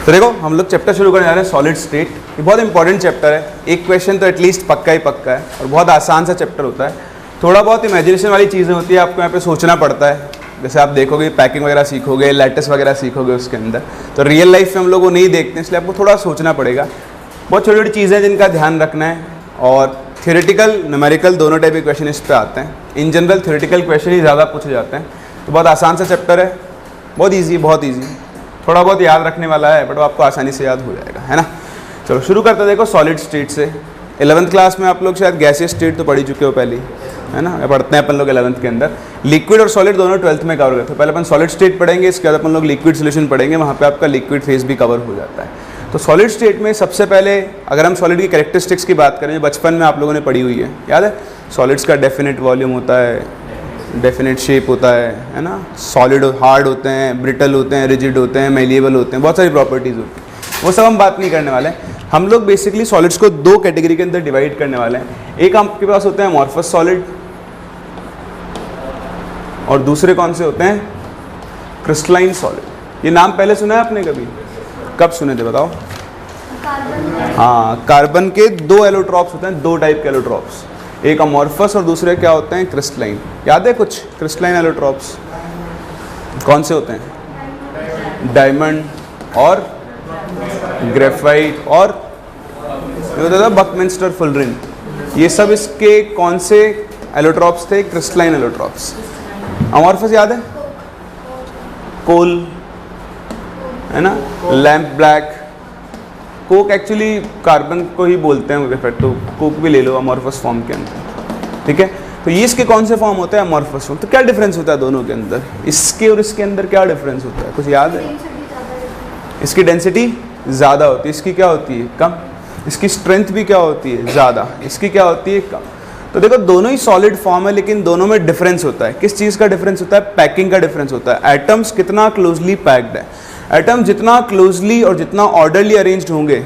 तो देखो हम लोग चैप्टर शुरू करने जा रहे हैं सॉलिड स्टेट। ये बहुत इंपॉर्टेंट चैप्टर है, एक क्वेश्चन तो एटलीस्ट पक्का ही पक्का है और बहुत आसान सा चैप्टर होता है। थोड़ा बहुत इमेजिनेशन वाली चीज़ें होती है, आपको यहाँ पे सोचना पड़ता है। जैसे आप देखोगे पैकिंग वगैरह सीखोगे, लैटिस वगैरह सीखोगे उसके अंदर, तो रियल लाइफ में हम लोग वो नहीं देखते, इसलिए आपको थोड़ा सोचना पड़ेगा। बहुत छोटी छोटी चीज़ें जिनका ध्यान रखना है। और थियोरेटिकल न्यूमेरिकल दोनों टाइप के क्वेश्चन इस पे आते हैं। इन जनरल थियोरेटिकल क्वेश्चन ही ज़्यादा पूछे जाते हैं। तो बहुत आसान सा चैप्टर है, बहुत ईजी, थोड़ा बहुत याद रखने वाला है, बट वो आपको आसानी से याद हो जाएगा, है ना। चलो शुरू करते हैं। देखो सॉलिड स्टेट से 11th क्लास में आप लोग शायद गैसियस स्टेट तो पढ़ ही चुके हो पहले, है ना। पढ़ते हैं अपन लोग 11th के अंदर। लिक्विड और सॉलिड दोनों 12th में कवर करते हैं। पहले अपन सॉलिड स्टेट पढ़ेंगे, इसके बाद अपन लोग लिक्विड सोल्यूशन पढ़ेंगे, वहाँ पे आपका लिक्विड फेज भी कवर हो जाता है। तो सॉलिड स्टेट में सबसे पहले अगर हम सॉलिड की कैरेक्टरिस्टिक्स की बात करें, जो बचपन में आप लोगों ने पढ़ी हुई है, याद है। सॉलिड्स का डेफिनेट वॉल्यूम होता है, डेफिनेट शेप होता है ना। सॉलिड हार्ड होते हैं, ब्रिटल होते हैं, रिजिड होते हैं, मेलिएबल होते हैं, बहुत सारी प्रॉपर्टीज़ होती हैं। वो सब हम बात नहीं करने वाले हैं। हम लोग बेसिकली सॉलिड्स को दो कैटेगरी के अंदर डिवाइड करने वाले हैं। एक आपके पास होते हैं अमॉर्फस सॉलिड, और दूसरे कौन से होते हैं, क्रिस्टलाइन सॉलिड। ये नाम पहले सुना है आपने कभी, कब सुने थे बताओ। हाँ, कार्बन के दो एलोट्रॉप्स होते हैं, दो टाइप के एलोट्रॉप्स, एक अमॉर्फस और दूसरे क्या होते हैं, क्रिस्टलाइन। याद है कुछ क्रिस्टलाइन एलोट्रॉप्स कौन से होते हैं, डायमंड और ग्रेफाइट और ये होता था बकमिंस्टर फुलरिन। ये सब इसके कौन से एलोट्रॉप्स थे, क्रिस्टलाइन एलोट्रॉप्स। अमॉर्फस याद है, कोल, है ना, lamp black. Coke actually carbon को ही बोलते हैं ग्रेफाइट, तो कोक भी ले लो अमॉर्फस फॉर्म के अंदर, ठीक है। तो ये इसके कौन से फॉर्म होते हैं, अमॉर्फस फॉर्म। तो क्या डिफरेंस होता है दोनों के अंदर, इसके और इसके अंदर क्या डिफरेंस होता है, कुछ याद है। इसकी डेंसिटी ज़्यादा होती है, इसकी क्या होती है, कम। इसकी स्ट्रेंथ भी क्या होती है, ज़्यादा, इसकी क्या होती है, कम। तो देखो दोनों ही सॉलिड फॉर्म है, लेकिन दोनों में डिफरेंस होता है। किस चीज़ का डिफरेंस होता है, पैकिंग का डिफरेंस होता है। एटम्स कितना क्लोजली पैक्ड है, एटम जितना क्लोजली और जितना ऑर्डरली अरेंज्ड होंगे,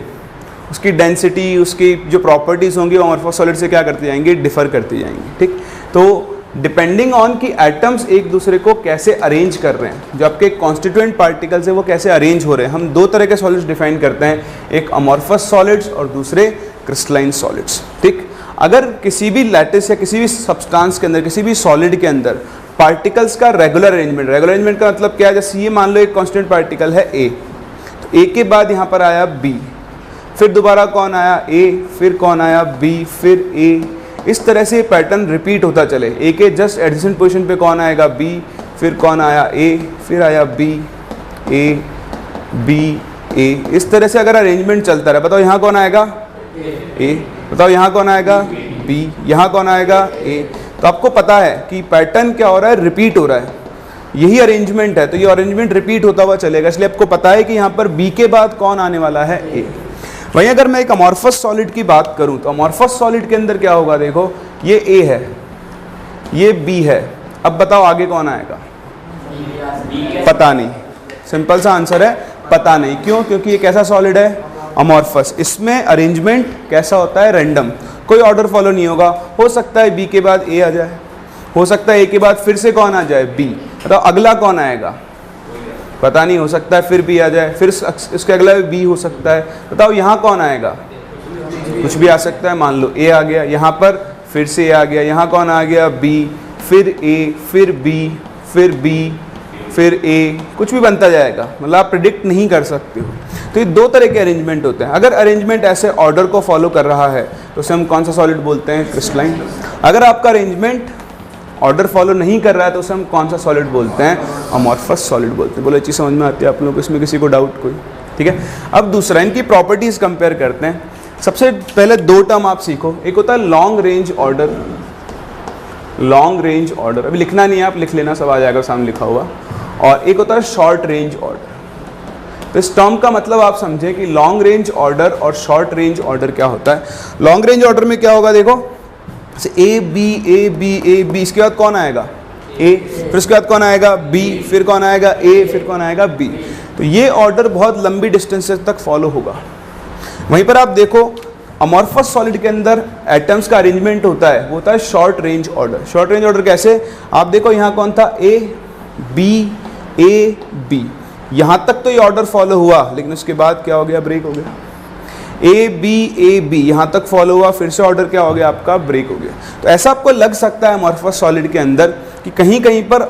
उसकी डेंसिटी, उसकी जो प्रॉपर्टीज़ होंगी वो अमॉर्फस सॉलिड से क्या करती जाएंगी, डिफर करती जाएंगी, ठीक। तो डिपेंडिंग ऑन कि एटम्स एक दूसरे को कैसे अरेंज कर रहे हैं, जो आपके कॉन्स्टिट्यूएंट पार्टिकल्स है वो कैसे अरेंज हो रहे हैं, हम दो तरह के सॉलिड्स डिफाइन करते हैं, एक अमॉर्फस सॉलिड्स और दूसरे क्रिस्टलाइन सॉलिड्स, ठीक। अगर किसी भी लैटिस या किसी भी सब्सटेंस के अंदर, किसी भी सॉलिड के अंदर पार्टिकल्स का रेगुलर अरेंजमेंट का मतलब क्या है, जैसे ये मान लो एक कांस्टेंट पार्टिकल है ए, तो ए के बाद यहाँ पर आया बी, फिर दोबारा कौन आया, ए, फिर कौन आया, बी, फिर ए। इस तरह से पैटर्न रिपीट होता चले। ए के जस्ट एडजेसेंट पोजीशन पे कौन आएगा, बी, फिर कौन आया, ए, फिर आया बी, ए, बी, ए। इस तरह से अगर अरेंजमेंट चलता रहे, बताओ यहाँ कौन आएगा, ए, बताओ यहाँ कौन आएगा, बी, यहाँ कौन आएगा, ए। तो आपको पता है कि पैटर्न क्या हो रहा है, रिपीट हो रहा है। यही अरेंजमेंट है, तो ये अरेंजमेंट रिपीट होता हुआ चलेगा, इसलिए आपको पता है कि यहाँ पर बी के बाद कौन आने वाला है, ए। वहीं अगर मैं एक अमॉर्फस सॉलिड की बात करूं, तो अमॉर्फस सॉलिड के अंदर क्या होगा, देखो ये ए है, ये बी है, अब बताओ आगे कौन आएगा, पता नहीं। सिंपल सा आंसर है, पता नहीं। क्यों, क्योंकि ये कैसा सॉलिड है, अमॉर्फस। इसमें अरेंजमेंट कैसा होता है, रैंडम, कोई ऑर्डर फॉलो नहीं होगा। हो सकता है बी के बाद ए आ जाए, हो सकता है ए के बाद फिर से कौन आ जाए, बी, बताओ अगला कौन आएगा, पता नहीं, हो सकता है फिर बी आ जाए, फिर इसके अगला बी हो सकता है, बताओ यहाँ कौन आएगा, कुछ भी आ सकता है। मान लो ए आ गया, यहाँ पर फिर से ए आ गया, यहाँ कौन आ गया, बी, फिर ए, फिर बी, फिर बी, फिर ए, कुछ भी बनता जाएगा, मतलब आप प्रिडिक्ट नहीं कर सकते हो। तो ये दो तरह के अरेंजमेंट होते हैं। अगर अरेंजमेंट ऐसे ऑर्डर को फॉलो कर रहा है तो उसे हम कौन सा सॉलिड बोलते हैं, क्रिस्टलाइन। अगर आपका अरेंजमेंट ऑर्डर फॉलो नहीं कर रहा है तो उसे हम कौन सा सॉलिड बोलते हैं, अमॉर्फस सॉलिड बोलते हैं। बोलो ये चीज़ समझ में आती है आप लोगों को, इसमें किसी को डाउट कोई, ठीक है। अब दूसरा, इनकी प्रॉपर्टीज़ कंपेयर करते हैं। सबसे पहले दो टर्म आप सीखो, एक होता है long range order, long range order, अभी लिखना नहीं है, आप लिख लेना, सब आ जाएगा सामने लिखा हुआ। और एक होता है शॉर्ट रेंज ऑर्डर। तो इस टर्म का मतलब आप समझें कि लॉन्ग रेंज ऑर्डर और शॉर्ट रेंज ऑर्डर क्या होता है। लॉन्ग रेंज ऑर्डर में क्या होगा, देखो A B A B A B, इसके बाद कौन आएगा, ए, फिर उसके बाद कौन आएगा, बी, फिर कौन आएगा, ए, फिर कौन आएगा, बी। तो ये ऑर्डर बहुत लंबी डिस्टेंसेस तक फॉलो होगा। वहीं पर आप देखो अमॉर्फस सॉलिड के अंदर एटम्स का अरेंजमेंट होता है, वो होता है short range order. Short range order कैसे, आप देखो यहाँ कौन था, ए बी ए बी, यहाँ तक तो ये ऑर्डर फॉलो हुआ, लेकिन उसके बाद क्या हो गया, ब्रेक हो गया। ए बी यहाँ तक फॉलो हुआ, फिर से ऑर्डर क्या हो गया आपका, ब्रेक हो गया। तो ऐसा आपको लग सकता है अमॉर्फस सॉलिड के अंदर कि कहीं कहीं पर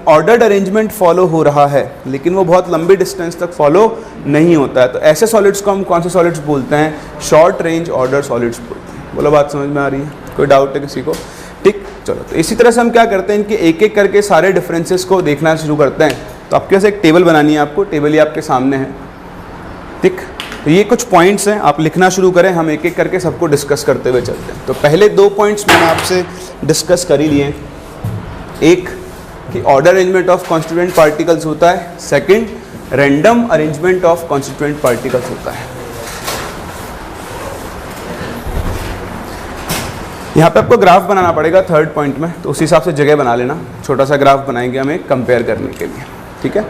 ऑर्डर्ड अरेंजमेंट फॉलो हो रहा है, लेकिन वो बहुत लंबी डिस्टेंस तक फॉलो नहीं होता है। तो ऐसे सॉलिड्स को हम कौन से सॉलिड्स बोलते हैं, शॉर्ट रेंज ऑर्डर सॉलिड्स बोलते हैं। बोलो बात समझ में आ रही है, कोई डाउट है किसी को? ठीक, चलो। तो इसी तरह से हम क्या करते हैं, इनके एक एक करके सारे डिफरेंसेस को देखना शुरू करते हैं। तो आपके पास एक टेबल बनानी है, आपको टेबल ये आपके सामने है। ठीक, तो ये कुछ पॉइंट्स हैं, आप लिखना शुरू करें, हम एक एक करके सबको डिस्कस करते हुए चलते हैं। तो पहले 2 पॉइंट्स मैंने आपसे डिस्कस कर ही लिए हैं। एक कि order arrangement of constituent particles होता है, second random arrangement of constituent particles होता है। यहाँ पे आपको ग्राफ बनाना पड़ेगा थर्ड पॉइंट में, तो उसी हिसाब से जगह बना लेना। छोटा सा ग्राफ बनाएंगे हमें कंपेयर करने के लिए, ठीक है।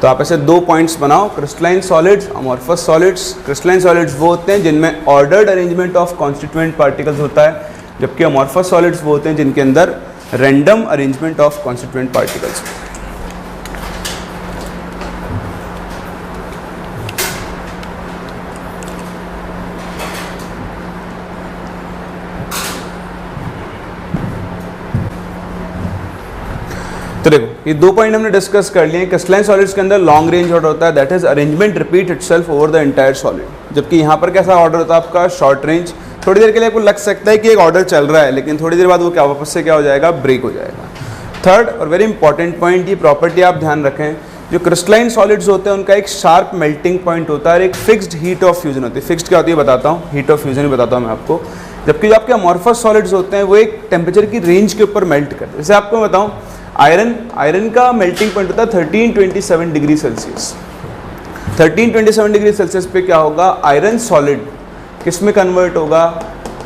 तो आप ऐसे 2 पॉइंट्स बनाओ, crystalline solids, amorphous solids. Crystalline solids वो होते हैं जिनमें ordered arrangement of constituent particles होता है, जबकि अमॉर्फस सॉलिड्स वो होते हैं जिनके अंदर random arrangement of constituent particles. तो देखो ये 2 पॉइंट हमने डिस्कस कर लिए। क्रिस्टलाइन सॉलिड्स के अंदर लॉन्ग रेंज ऑर्डर होता है, that is arrangement repeat itself over the entire solid. जबकि यहाँ पर कैसा ऑर्डर होता है आपका, शॉर्ट रेंज। थोड़ी देर के लिए आपको लग सकता है कि एक ऑर्डर चल रहा है, लेकिन थोड़ी देर बाद वो क्या वापस से क्या हो जाएगा, ब्रेक हो जाएगा। थर्ड और वेरी इंपॉर्टेंट पॉइंट, ये प्रॉपर्टी आप ध्यान रखें, जो क्रिस्टलाइन सॉलिड्स होते हैं उनका एक शार्प मेल्टिंग पॉइंट होता है और एक फिक्स्ड हीट ऑफ फ्यूजन होती है। फिक्स्ड क्या होती है बताता हूँ, हीट ऑफ फ्यूजन ही बताता हूँ मैं आपको। जबकि जो आपके अमॉर्फस सॉलिड्स होते हैं वो एक टेम्परेचर की रेंज के ऊपर मेल्ट करते हैं। जैसे आपको बताऊँ, आयरन का मेल्टिंग पॉइंट होता है 1327 डिग्री सेल्सियस। 1327 डिग्री सेल्सियस पे क्या होगा, आयरन सॉलिड किस में कन्वर्ट होगा,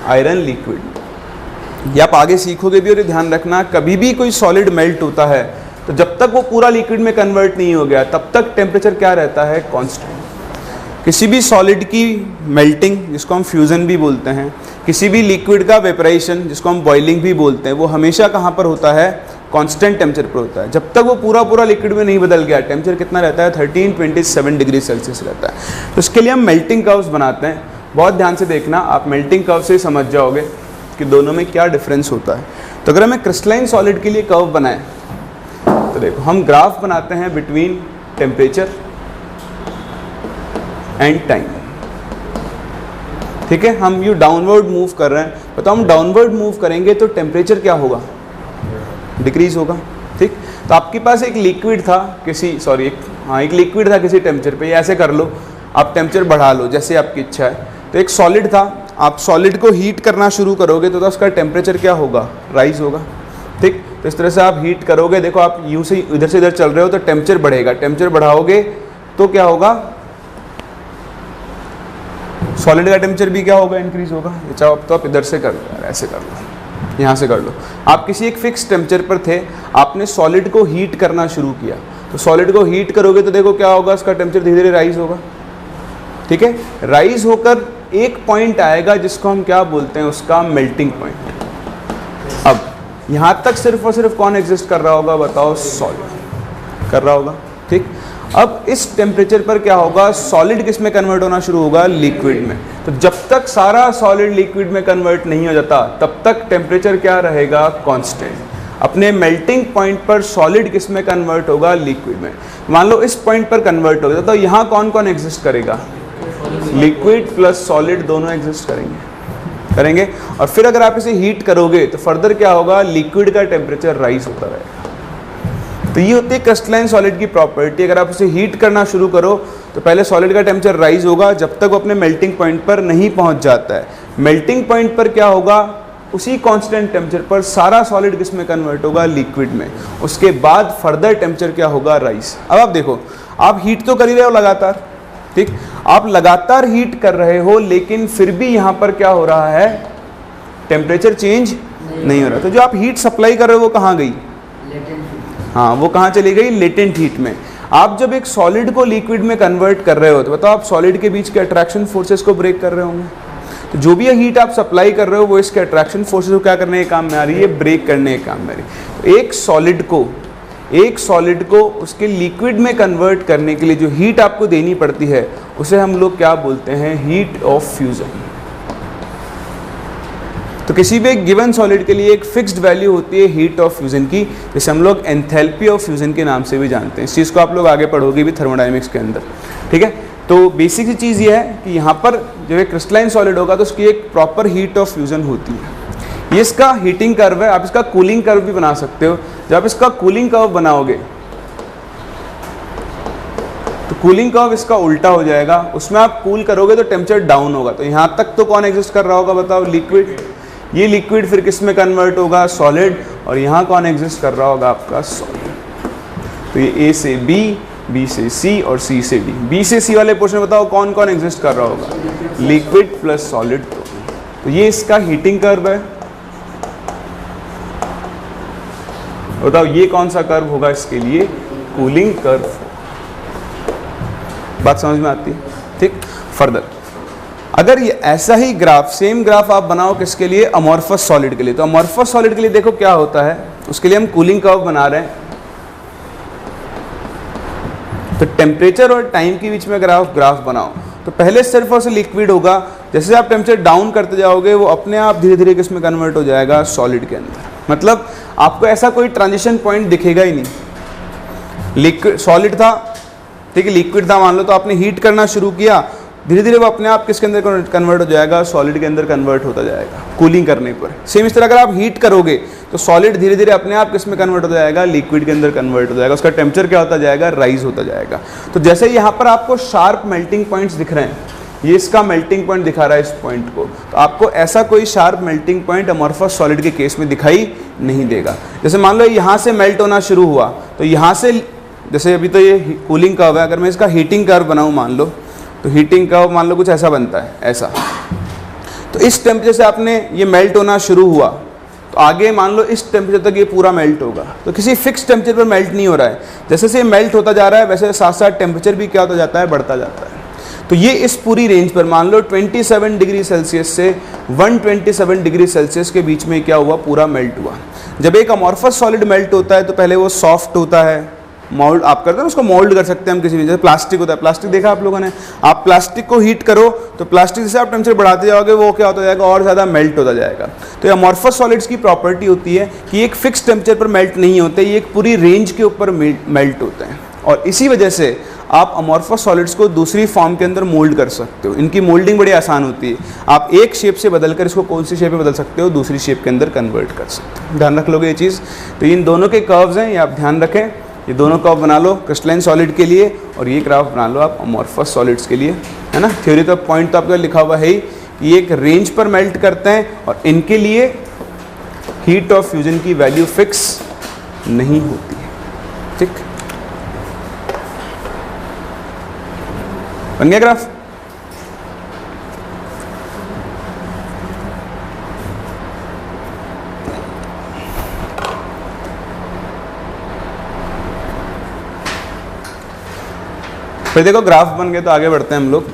आयरन लिक्विड। ये आप आगे सीखोगे भी, और ये ध्यान रखना, कभी भी कोई सॉलिड मेल्ट होता है तो जब तक वो पूरा लिक्विड में कन्वर्ट नहीं हो गया तब तक टेम्परेचर क्या रहता है, कांस्टेंट। किसी भी सॉलिड की मेल्टिंग, जिसको हम फ्यूजन भी बोलते हैं, किसी भी लिक्विड का वेपराइजेशन, जिसको हम बॉइलिंग भी बोलते हैं, वो हमेशा कहाँ पर होता है, कांस्टेंट टेम्परेचर पर होता है। जब तक वो पूरा लिक्विड में नहीं बदल गया, टेम्परेचर कितना रहता है, 1327 डिग्री सेल्सियस रहता है। तो इसके लिए हम मेल्टिंग कर्व्स बनाते हैं। बहुत ध्यान से देखना, आप मेल्टिंग कर्व से समझ जाओगे कि दोनों में क्या डिफरेंस होता है। तो अगर हमें क्रिस्टलाइन सॉलिड के लिए कर्व बनाए, तो देखो हम ग्राफ बनाते हैं बिटवीन टेम्परेचर एंड टाइम। ठीक है, हम यू डाउनवर्ड मूव कर रहे हैं, बताओ हम डाउनवर्ड मूव करेंगे तो टेम्परेचर क्या होगा, डिक्रीज होगा। ठीक, तो आपके पास एक लिक्विड था एक लिक्विड था किसी टेम्परेचर पे, ऐसे कर लो, आप टेम्परेचर बढ़ा लो जैसे आपकी इच्छा है। तो एक सॉलिड था, आप सॉलिड को हीट करना शुरू करोगे तो उसका टेम्परेचर क्या होगा, राइज होगा। ठीक, तो इस तरह से आप हीट करोगे, देखो आप यूं से इधर से इधर चल रहे हो तो टेम्परेचर बढ़ेगा, टेम्परेचर बढ़ाओगे तो क्या होगा, सॉलिड का टेम्परेचर भी क्या होगा, इंक्रीज होगा। चाहो अब तो आप इधर से कर लो, ऐसे कर लो, यहाँ से कर लो। आप किसी एक फिक्स टेम्परेचर पर थे, आपने सॉलिड को हीट करना शुरू किया, तो सॉलिड को हीट करोगे तो देखो क्या होगा, उसका टेम्परेचर धीरे धीरे राइज होगा। ठीक है, राइज होकर एक पॉइंट आएगा जिसको हम क्या बोलते हैं, उसका मेल्टिंग पॉइंट। अब यहाँ तक सिर्फ और सिर्फ कौन एग्जिस्ट कर रहा होगा, बताओ, सॉलिड कर रहा होगा। ठीक, अब इस टेम्परेचर पर क्या होगा, सॉलिड किस में कन्वर्ट होना शुरू होगा, लिक्विड में। तो जब तक सारा सॉलिड लिक्विड में कन्वर्ट नहीं हो जाता तब तक टेम्परेचर क्या रहेगा, कांस्टेंट। अपने मेल्टिंग पॉइंट पर सॉलिड किस में कन्वर्ट होगा, लिक्विड में। मान लो इस पॉइंट पर कन्वर्ट हो गया, तो यहाँ कौन कौन एग्जिस्ट करेगा, लिक्विड प्लस सॉलिड दोनों एग्जिस्ट करेंगे। और फिर अगर आप इसे हीट करोगे तो फर्दर क्या होगा, लिक्विड का टेम्परेचर राइज होता रहेगा। तो ये होती है क्रिस्टलाइन सॉलिड की प्रॉपर्टी। अगर आप उसे हीट करना शुरू करो तो पहले सॉलिड का टेम्परेचर राइज होगा जब तक वो अपने मेल्टिंग पॉइंट पर नहीं पहुंच जाता है। मेल्टिंग पॉइंट पर क्या होगा, उसी कांस्टेंट टेम्परेचर पर सारा सॉलिड किस में कन्वर्ट होगा, लिक्विड में। उसके बाद फर्दर टेम्परेचर क्या होगा, राइज। अब आप देखो, आप हीट तो कर ही रहे हो लगातार, ठीक, आप लगातार हीट कर रहे हो, लेकिन फिर भी यहाँ पर क्या हो रहा है, टेम्परेचर चेंज नहीं हो रहा। तो जो आप हीट सप्लाई कर रहे हो वो कहाँ गई, हाँ, वो कहाँ चली गई, लेटेंट हीट में। आप जब एक सॉलिड को लिक्विड में कन्वर्ट कर रहे हो तो बताओ आप सॉलिड के बीच के अट्रैक्शन फोर्सेस को ब्रेक कर रहे होंगे। तो जो भी हीट आप सप्लाई कर रहे हो वो इसके अट्रैक्शन फोर्सेस को क्या करने के काम में आ रही है, ब्रेक करने के काम में आ रही है। एक सॉलिड को एक सॉलिड को उसके लिक्विड में कन्वर्ट करने के लिए जो हीट आपको देनी पड़ती है उसे हम लोग क्या बोलते हैं, हीट ऑफ फ्यूजन। तो किसी भी एक गिवन सॉलिड के लिए एक फिक्स्ड वैल्यू होती है हीट ऑफ फ्यूजन की, जिसे हम लोग एंथैल्पी ऑफ फ्यूजन के नाम से भी जानते हैं। इस चीज़ को आप लोग आगे पढ़ोगे भी थर्मोडायनेमिक्स के अंदर, ठीक है। तो बेसिक सी चीज़ ये है कि यहाँ पर जब एक क्रिस्टलाइन सॉलिड होगा तो उसकी एक प्रॉपर हीट ऑफ फ्यूजन होती है। ये इसका हीटिंग कर्व है, आप इसका कूलिंग कर्व भी बना सकते हो। जब आप इसका कूलिंग कर्व बनाओगे तो कूलिंग कर्व इसका उल्टा हो जाएगा, उसमें आप कूल करोगे तो टेम्परेचर डाउन होगा। तो यहाँ तक तो कौन एग्जिस्ट कर रहा होगा बताओ, लिक्विड। ये लिक्विड फिर किस में कन्वर्ट होगा, सॉलिड। और यहाँ कौन एग्जिस्ट कर रहा होगा, आपका सॉलिड। तो ये ए से बी, बी से सी और सी से डी। बी से सी वाले पोर्शन बताओ कौन कौन एग्जिस्ट कर रहा होगा, लिक्विड प्लस सॉलिड। तो ये इसका हीटिंग कर्व है। बताओ ये कौन सा कर्व होगा इसके लिए, कूलिंग कर्व। बात समझ में आती है, ठीक। फर्दर अगर ये ऐसा ही ग्राफ, सेम ग्राफ आप बनाओ किसके लिए, अमॉर्फस सॉलिड के लिए। तो अमॉर्फस सॉलिड के लिए देखो क्या होता है, उसके लिए हम कूलिंग कर्व बना रहे हैं। तो टेम्परेचर और टाइम के बीच में अगर आप ग्राफ बनाओ तो पहले सिर्फ और सिर्फ लिक्विड होगा, जैसे आप टेम्परेचर डाउन करते जाओगे वो अपने आप धीरे धीरे किसमें कन्वर्ट हो जाएगा, सॉलिड के अंदर। मतलब आपको ऐसा कोई ट्रांजिशन पॉइंट दिखेगा ही नहीं। लिक्विड सॉलिड था, ठीक है, लिक्विड था मान लो, तो आपने हीट करना शुरू किया, धीरे धीरे वो अपने आप किसके अंदर कन्वर्ट हो जाएगा, सॉलिड के अंदर कन्वर्ट होता जाएगा कूलिंग करने पर। सेम इस तरह अगर आप हीट करोगे तो सॉलिड धीरे धीरे अपने आप किस में कन्वर्ट हो जाएगा, लिक्विड के अंदर कन्वर्ट हो जाएगा। उसका टेम्परेचर क्या होता जाएगा, राइज होता जाएगा। तो जैसे यहाँ पर आपको शार्प मेल्टिंग पॉइंट्स दिख रहे हैं, ये इसका मेल्टिंग पॉइंट दिखा रहा है इस पॉइंट को, तो आपको ऐसा कोई sharp melting point amorphous solid के केस में दिखाई नहीं देगा। जैसे मान लो यहाँ से मेल्ट होना शुरू हुआ, तो यहाँ से जैसे अभी तो ये कूलिंग कर्व है, अगर मैं इसका हीटिंग कर्व बनाऊँ मान लो, तो हीटिंग कर्व मान लो कुछ ऐसा बनता है, ऐसा। तो इस टेम्परेचर से आपने ये मेल्ट होना शुरू हुआ, तो आगे मान लो इस टेम्परेचर तक ये पूरा मेल्ट होगा। तो किसी फिक्स टेम्परेचर पर मेल्ट नहीं हो रहा है, जैसे से मेल्ट होता जा रहा है वैसे साथ साथ टेम्परेचर भी क्या होता जाता है, बढ़ता जाता है। तो ये इस पूरी रेंज पर मान लो 27 डिग्री सेल्सियस से 127 डिग्री सेल्सियस के बीच में क्या हुआ, पूरा मेल्ट हुआ। जब एक अमॉर्फस सॉलिड मेल्ट होता है तो पहले वो सॉफ्ट होता है, मोल्ड आप करते हैं उसको, मोल्ड कर सकते हैं हम किसी भी, जैसे प्लास्टिक होता है, प्लास्टिक देखा आप लोगों ने, आप प्लास्टिक को हीट करो तो प्लास्टिक जैसे आप टेम्परेचर बढ़ाते जाओगे वो क्या होता जाएगा, और ज़्यादा मेल्ट होता जाएगा। तो ये अमॉर्फस सॉलिड्स की प्रॉपर्टी होती है कि एक फिक्स टेम्परेचर पर मेल्ट नहीं होते, ये एक पूरी रेंज के ऊपर मेल्ट होते हैं। और इसी वजह से आप अमॉर्फस सॉलिड्स को दूसरी फॉर्म के अंदर मोल्ड कर सकते हो। इनकी मोल्डिंग बड़ी आसान होती है, आप एक शेप से बदलकर इसको कौन सी शेप में बदल सकते हो, दूसरी शेप के अंदर कन्वर्ट कर सकते हो। ध्यान रख लोगे ये चीज़। तो इन दोनों के कर्व्स हैं, ये आप ध्यान रखें। ये दोनों कर्व बना लो क्रिस्टलाइन सॉलिड के लिए, और ये ग्राफ बना लो आप अमॉर्फस सॉलिड्स के लिए, है ना। थ्योरी तो पॉइंट तो आपका लिखा हुआ है ही, ये एक रेंज पर मेल्ट करते हैं और इनके लिए हीट ऑफ फ्यूजन की वैल्यू फिक्स नहीं होती है, ठीक। बन गया ग्राफ। फिर देखो ग्राफ बन गए तो आगे बढ़ते हैं हम लोग।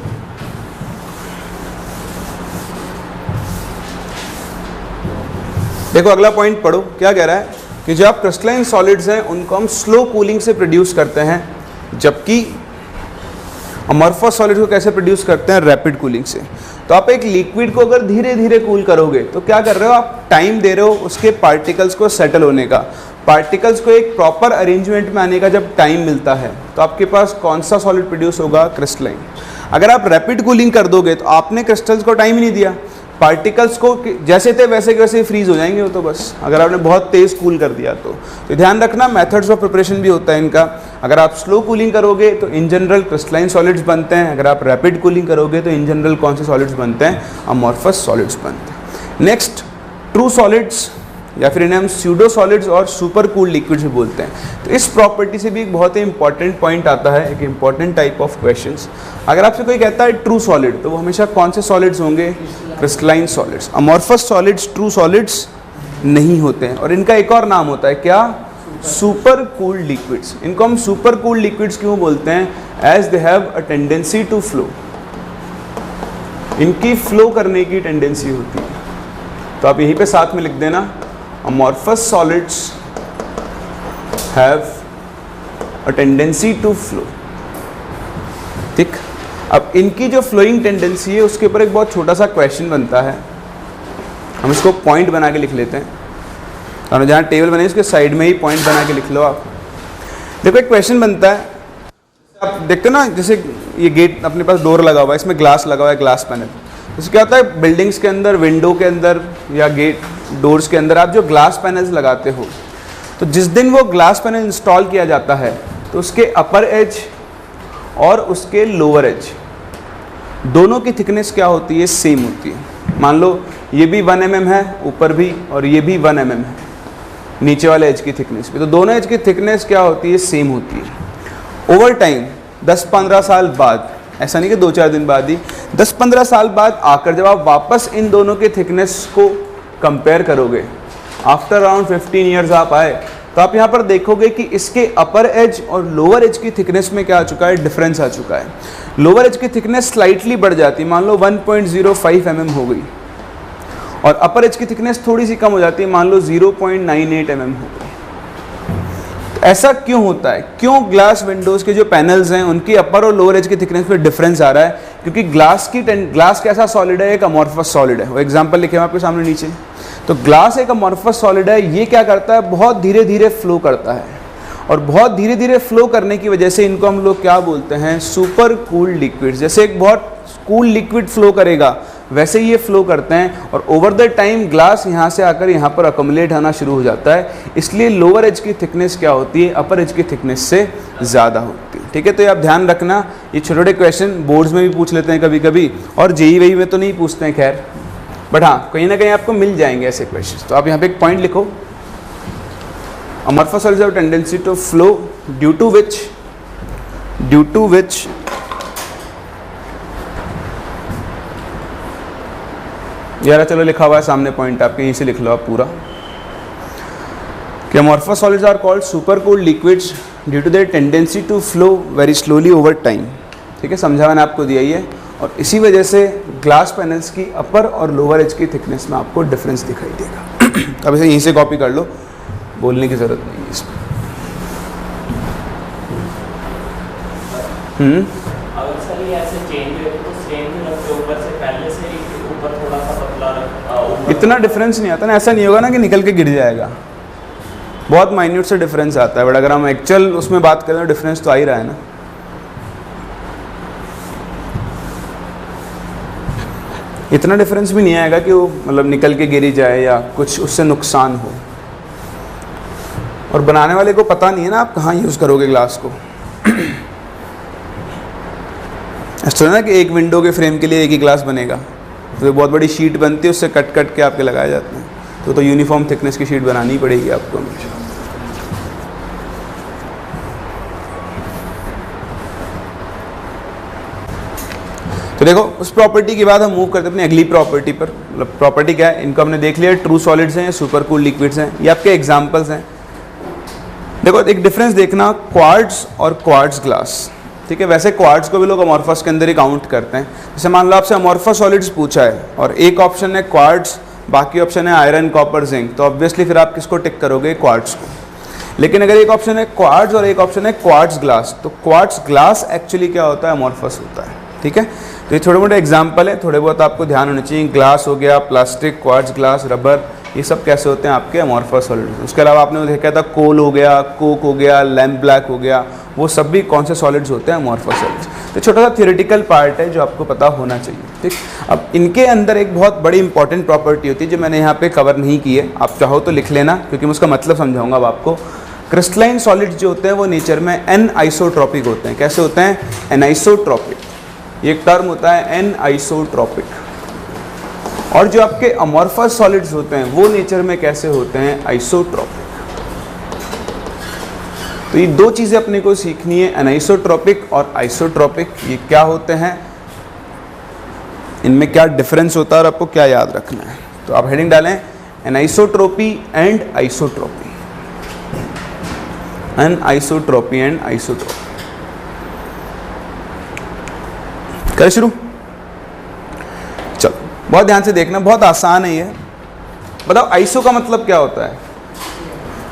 देखो अगला पॉइंट पढ़ो, क्या कह रहा है कि जो आप क्रिस्टलाइन सॉलिड्स हैं उनको हम स्लो कूलिंग से प्रोड्यूस करते हैं, जबकि अमॉर्फस सॉलिड को कैसे प्रोड्यूस करते हैं, रैपिड कूलिंग से। तो आप एक लिक्विड को अगर धीरे धीरे कूल करोगे तो क्या कर रहे हो, आप टाइम दे रहे हो उसके पार्टिकल्स को सेटल होने का, पार्टिकल्स को एक प्रॉपर अरेंजमेंट में आने का जब टाइम मिलता है तो आपके पास कौन सा सॉलिड प्रोड्यूस होगा, क्रिस्टलाइन। अगर आप रैपिड कूलिंग कर दोगे तो आपने क्रिस्टल्स को टाइम ही नहीं दिया, पार्टिकल्स को जैसे थे वैसे के वैसे फ्रीज हो जाएंगे वो तो बस, अगर आपने बहुत तेज़ कूल कर दिया तो ध्यान रखना मेथड्स ऑफ प्रिपरेशन भी होता है इनका। अगर आप स्लो कूलिंग करोगे तो इन जनरल क्रिस्टलाइन सॉलिड्स बनते हैं, अगर आप रैपिड कूलिंग करोगे तो इन जनरल कौन से सॉलिड्स बनते हैं, अमॉर्फस सॉलिड्स बनते हैं। नेक्स्ट ट्रू सॉलिड्स, या फिर इन्हें हम स्यूडो सॉलिड्स और सुपर कूल लिक्विड्स भी बोलते हैं। तो इस प्रॉपर्टी से भी एक बहुत ही इंपॉर्टेंट पॉइंट आता है, एक इंपॉर्टेंट टाइप ऑफ क्वेश्चंस। अगर आपसे कोई कहता है ट्रू सॉलिड, तो वो हमेशा कौन से सॉलिड्स होंगे, crystalline solids. Amorphous solids true solids नहीं होते हैं, और इनका एक और नाम होता है क्या, सुपर कूल्ड लिक्विड्स। इनको हम सुपर कूल्ड लिक्विड्स क्यों बोलते हैं, as they have a tendency to flow, इनकी फ्लो करने की टेंडेंसी होती है। तो आप यहीं पे साथ में लिख देना, amorphous solids have और टेंडेंसी टू फ्लो। ठीक, अब इनकी जो फ्लोइंग टेंडेंसी है उसके ऊपर एक बहुत छोटा सा क्वेश्चन बनता है, हम इसको पॉइंट बना के लिख लेते हैं, और जहाँ टेबल बने उसके साइड में ही पॉइंट बना के लिख लो आप। देखो एक क्वेश्चन बनता है, आप देखते हो ना, जैसे ये गेट अपने पास डोर लगा हुआ है, इसमें ग्लास लगा हुआ है, ग्लास पैनल। तो क्या होता है, बिल्डिंग्स के अंदर, विंडो के अंदर या गेट डोर्स के अंदर आप जो ग्लास पैनल्स लगाते हो, तो जिस दिन वो ग्लास पैनल इंस्टॉल किया जाता है तो उसके अपर एज और उसके लोअर एज दोनों की थिकनेस क्या होती है, सेम होती है। मान लो ये भी 1 mm है ऊपर भी, और ये भी 1 mm है नीचे वाले एज की थिकनेस भी, तो दोनों एज की थिकनेस क्या होती है, सेम होती है। ओवर टाइम 10-15 साल बाद, ऐसा नहीं कि 2-4 दिन बाद ही, 10-15 साल बाद आकर जब आप वापस इन दोनों के थिकनेस को कंपेयर करोगे, आफ्टर अराउंड 15 ईयर्स आप आए, तो आप यहाँ पर देखोगे कि इसके अपर एज और लोअर एज की थिकनेस में क्या आ चुका है, डिफरेंस आ चुका है। लोअर एज की थिकनेस स्लाइटली बढ़ जाती है, मान लो 1.05 mm हो गई, और अपर एज की थिकनेस थोड़ी सी कम हो जाती है, मान लो 0.98 mm हो गई। ऐसा क्यों होता है, क्यों ग्लास विंडोज़ के जो पैनल्स हैं उनकी अपर और लोअर एज की थिकनेस में डिफरेंस आ रहा है? क्योंकि ग्लास कैसा सॉलिड है, एक अमॉर्फस सॉलिड है। वो एग्जांपल लिखे हैं आपके सामने नीचे। तो ग्लास एक अमॉर्फस सॉलिड है, ये क्या करता है, बहुत धीरे धीरे फ्लो करता है, और बहुत धीरे धीरे फ्लो करने की वजह से इनको हम लोग क्या बोलते हैं, सुपर कूल्ड लिक्विड्स। जैसे एक बहुत कूल लिक्विड फ्लो करेगा वैसे ही ये फ्लो करते हैं, और ओवर द टाइम ग्लास यहाँ से आकर यहाँ पर अकोमुलेट होना शुरू हो जाता है। इसलिए लोअर एज की थिकनेस क्या होती है, अपर एज की थिकनेस से ज़्यादा होती है। ठीक है, तो ये आप ध्यान रखना, ये छोटे छोटे क्वेश्चन बोर्ड्स में भी पूछ लेते हैं कभी कभी, और जेई वेई में तो नहीं पूछते हैं खैर, बट हाँ कहीं ना कहीं आपको मिल जाएंगे ऐसे क्वेश्चन। तो आप यहाँ पे एक पॉइंट लिखो, amorphous solids have tendency to flow due to which यार चलो लिखा हुआ है सामने पॉइंट, आपके यहीं से लिख लो आप पूरा, कि amorphous solids are called super cooled liquids due to their tendency to flow very slowly over time. ठीक है, समझा मैंने आपको दिया ही है, और इसी वजह से ग्लास पैनल्स की अपर और लोअर एज की थिकनेस में आपको डिफरेंस दिखाई देगा। अब इसे यहीं से कॉपी कर लो, बोलने की ज़रूरत नहीं है इसमें। अगर सर ये ऐसे चेंज हो तो सेम रखते ऊपर से, पहले से ही ऊपर थोड़ा सा पतला रख, इतना डिफरेंस नहीं आता ना, ऐसा नहीं होगा ना कि निकल के गिर जाएगा, बहुत माइन्यूट से डिफरेंस आता है, बट अगर हम एक्चुअल उसमें बात करें तो डिफरेंस तो आ ही रहा है ना। इतना डिफरेंस भी नहीं आएगा कि वो मतलब निकल के गिरी जाए या कुछ उससे नुकसान हो, और बनाने वाले को पता नहीं है ना आप कहाँ यूज़ करोगे ग्लास को। ऐसा ना कि एक विंडो के फ्रेम के लिए एक ही ग्लास बनेगा, तो बहुत बड़ी शीट बनती है, उससे कट कट के आपके लगाए जाते हैं, तो यूनिफॉर्म थिकनेस की शीट बनानी पड़ेगी आपको हमेशा। तो देखो उस प्रॉपर्टी के बाद हम मूव करते हैं अपनी अगली प्रॉपर्टी पर। मतलब प्रॉपर्टी क्या है, इनको हमने देख लिया, ट्रू सॉलिड्स हैं, सुपर कूल लिक्विड्स हैं, ये आपके एग्जांपल्स हैं। देखो एक डिफरेंस देखना, क्वार्ट्ज और क्वार्ट्ज ग्लास। ठीक है, वैसे क्वार्ट्ज को भी लोग अमॉर्फस के अंदर ही काउंट करते हैं। जैसे मान लो आपसे अमॉर्फस सॉलिड्स पूछा है और एक ऑप्शन है क्वार्ट्ज, बाकी ऑप्शन है आयरन, कॉपर, जिंक, तो ऑब्वियसली फिर आप किसको टिक करोगे, क्वार्ट्ज को। लेकिन अगर एक ऑप्शन है क्वार्ट्ज और एक ऑप्शन है क्वार्ट्ज ग्लास, तो क्वार्ट्ज ग्लास एक्चुअली क्या होता है, अमॉर्फस होता है। ठीक है, तो ये छोटे मोटे एग्जाम्पल है, थोड़े बहुत आपको ध्यान होने चाहिए। ग्लास हो गया, प्लास्टिक, क्वार्ट्ज ग्लास, रबर, ये सब कैसे होते हैं आपके अमॉर्फस सॉलिड्स। उसके अलावा आपने देखा था कोल हो गया, कोक हो गया, लैम्प ब्लैक हो गया, वो सब भी कौन से सॉलिड्स होते हैं, अमॉर्फस सॉलिड्स। तो छोटा सा थियोरेटिकल पार्ट है जो आपको पता होना चाहिए। ठीक, अब इनके अंदर एक बहुत बड़ी इंपॉर्टेंट प्रॉपर्टी होती है जो मैंने यहाँ पे कवर नहीं की है, आप चाहो तो लिख लेना क्योंकि मैं उसका मतलब समझाऊंगा अब आपको। क्रिस्टलाइन सॉलिड्स जो होते हैं वो नेचर में एनआइसोट्रॉपिक होते हैं। कैसे होते हैं, एनाइसोट्रॉपिक, ये एक टर्म होता है एनआइसोट्रॉपिक। और जो आपके अमॉर्फस सॉलिड्स होते हैं वो नेचर में कैसे होते हैं, आइसोट्रॉपिक। तो ये दो चीज़ें अपने को सीखनी है, एनाइसोट्रॉपिक और आइसोट्रॉपिक, ये क्या होते हैं, इनमें क्या डिफरेंस होता है और आपको क्या याद रखना है। तो आप हेडिंग डालें anisotropy and isotropy, anisotropy and isotropy. करें शुरू, चलो बहुत ध्यान से देखना, बहुत आसान है ये। बताओ आइसो का मतलब क्या होता है,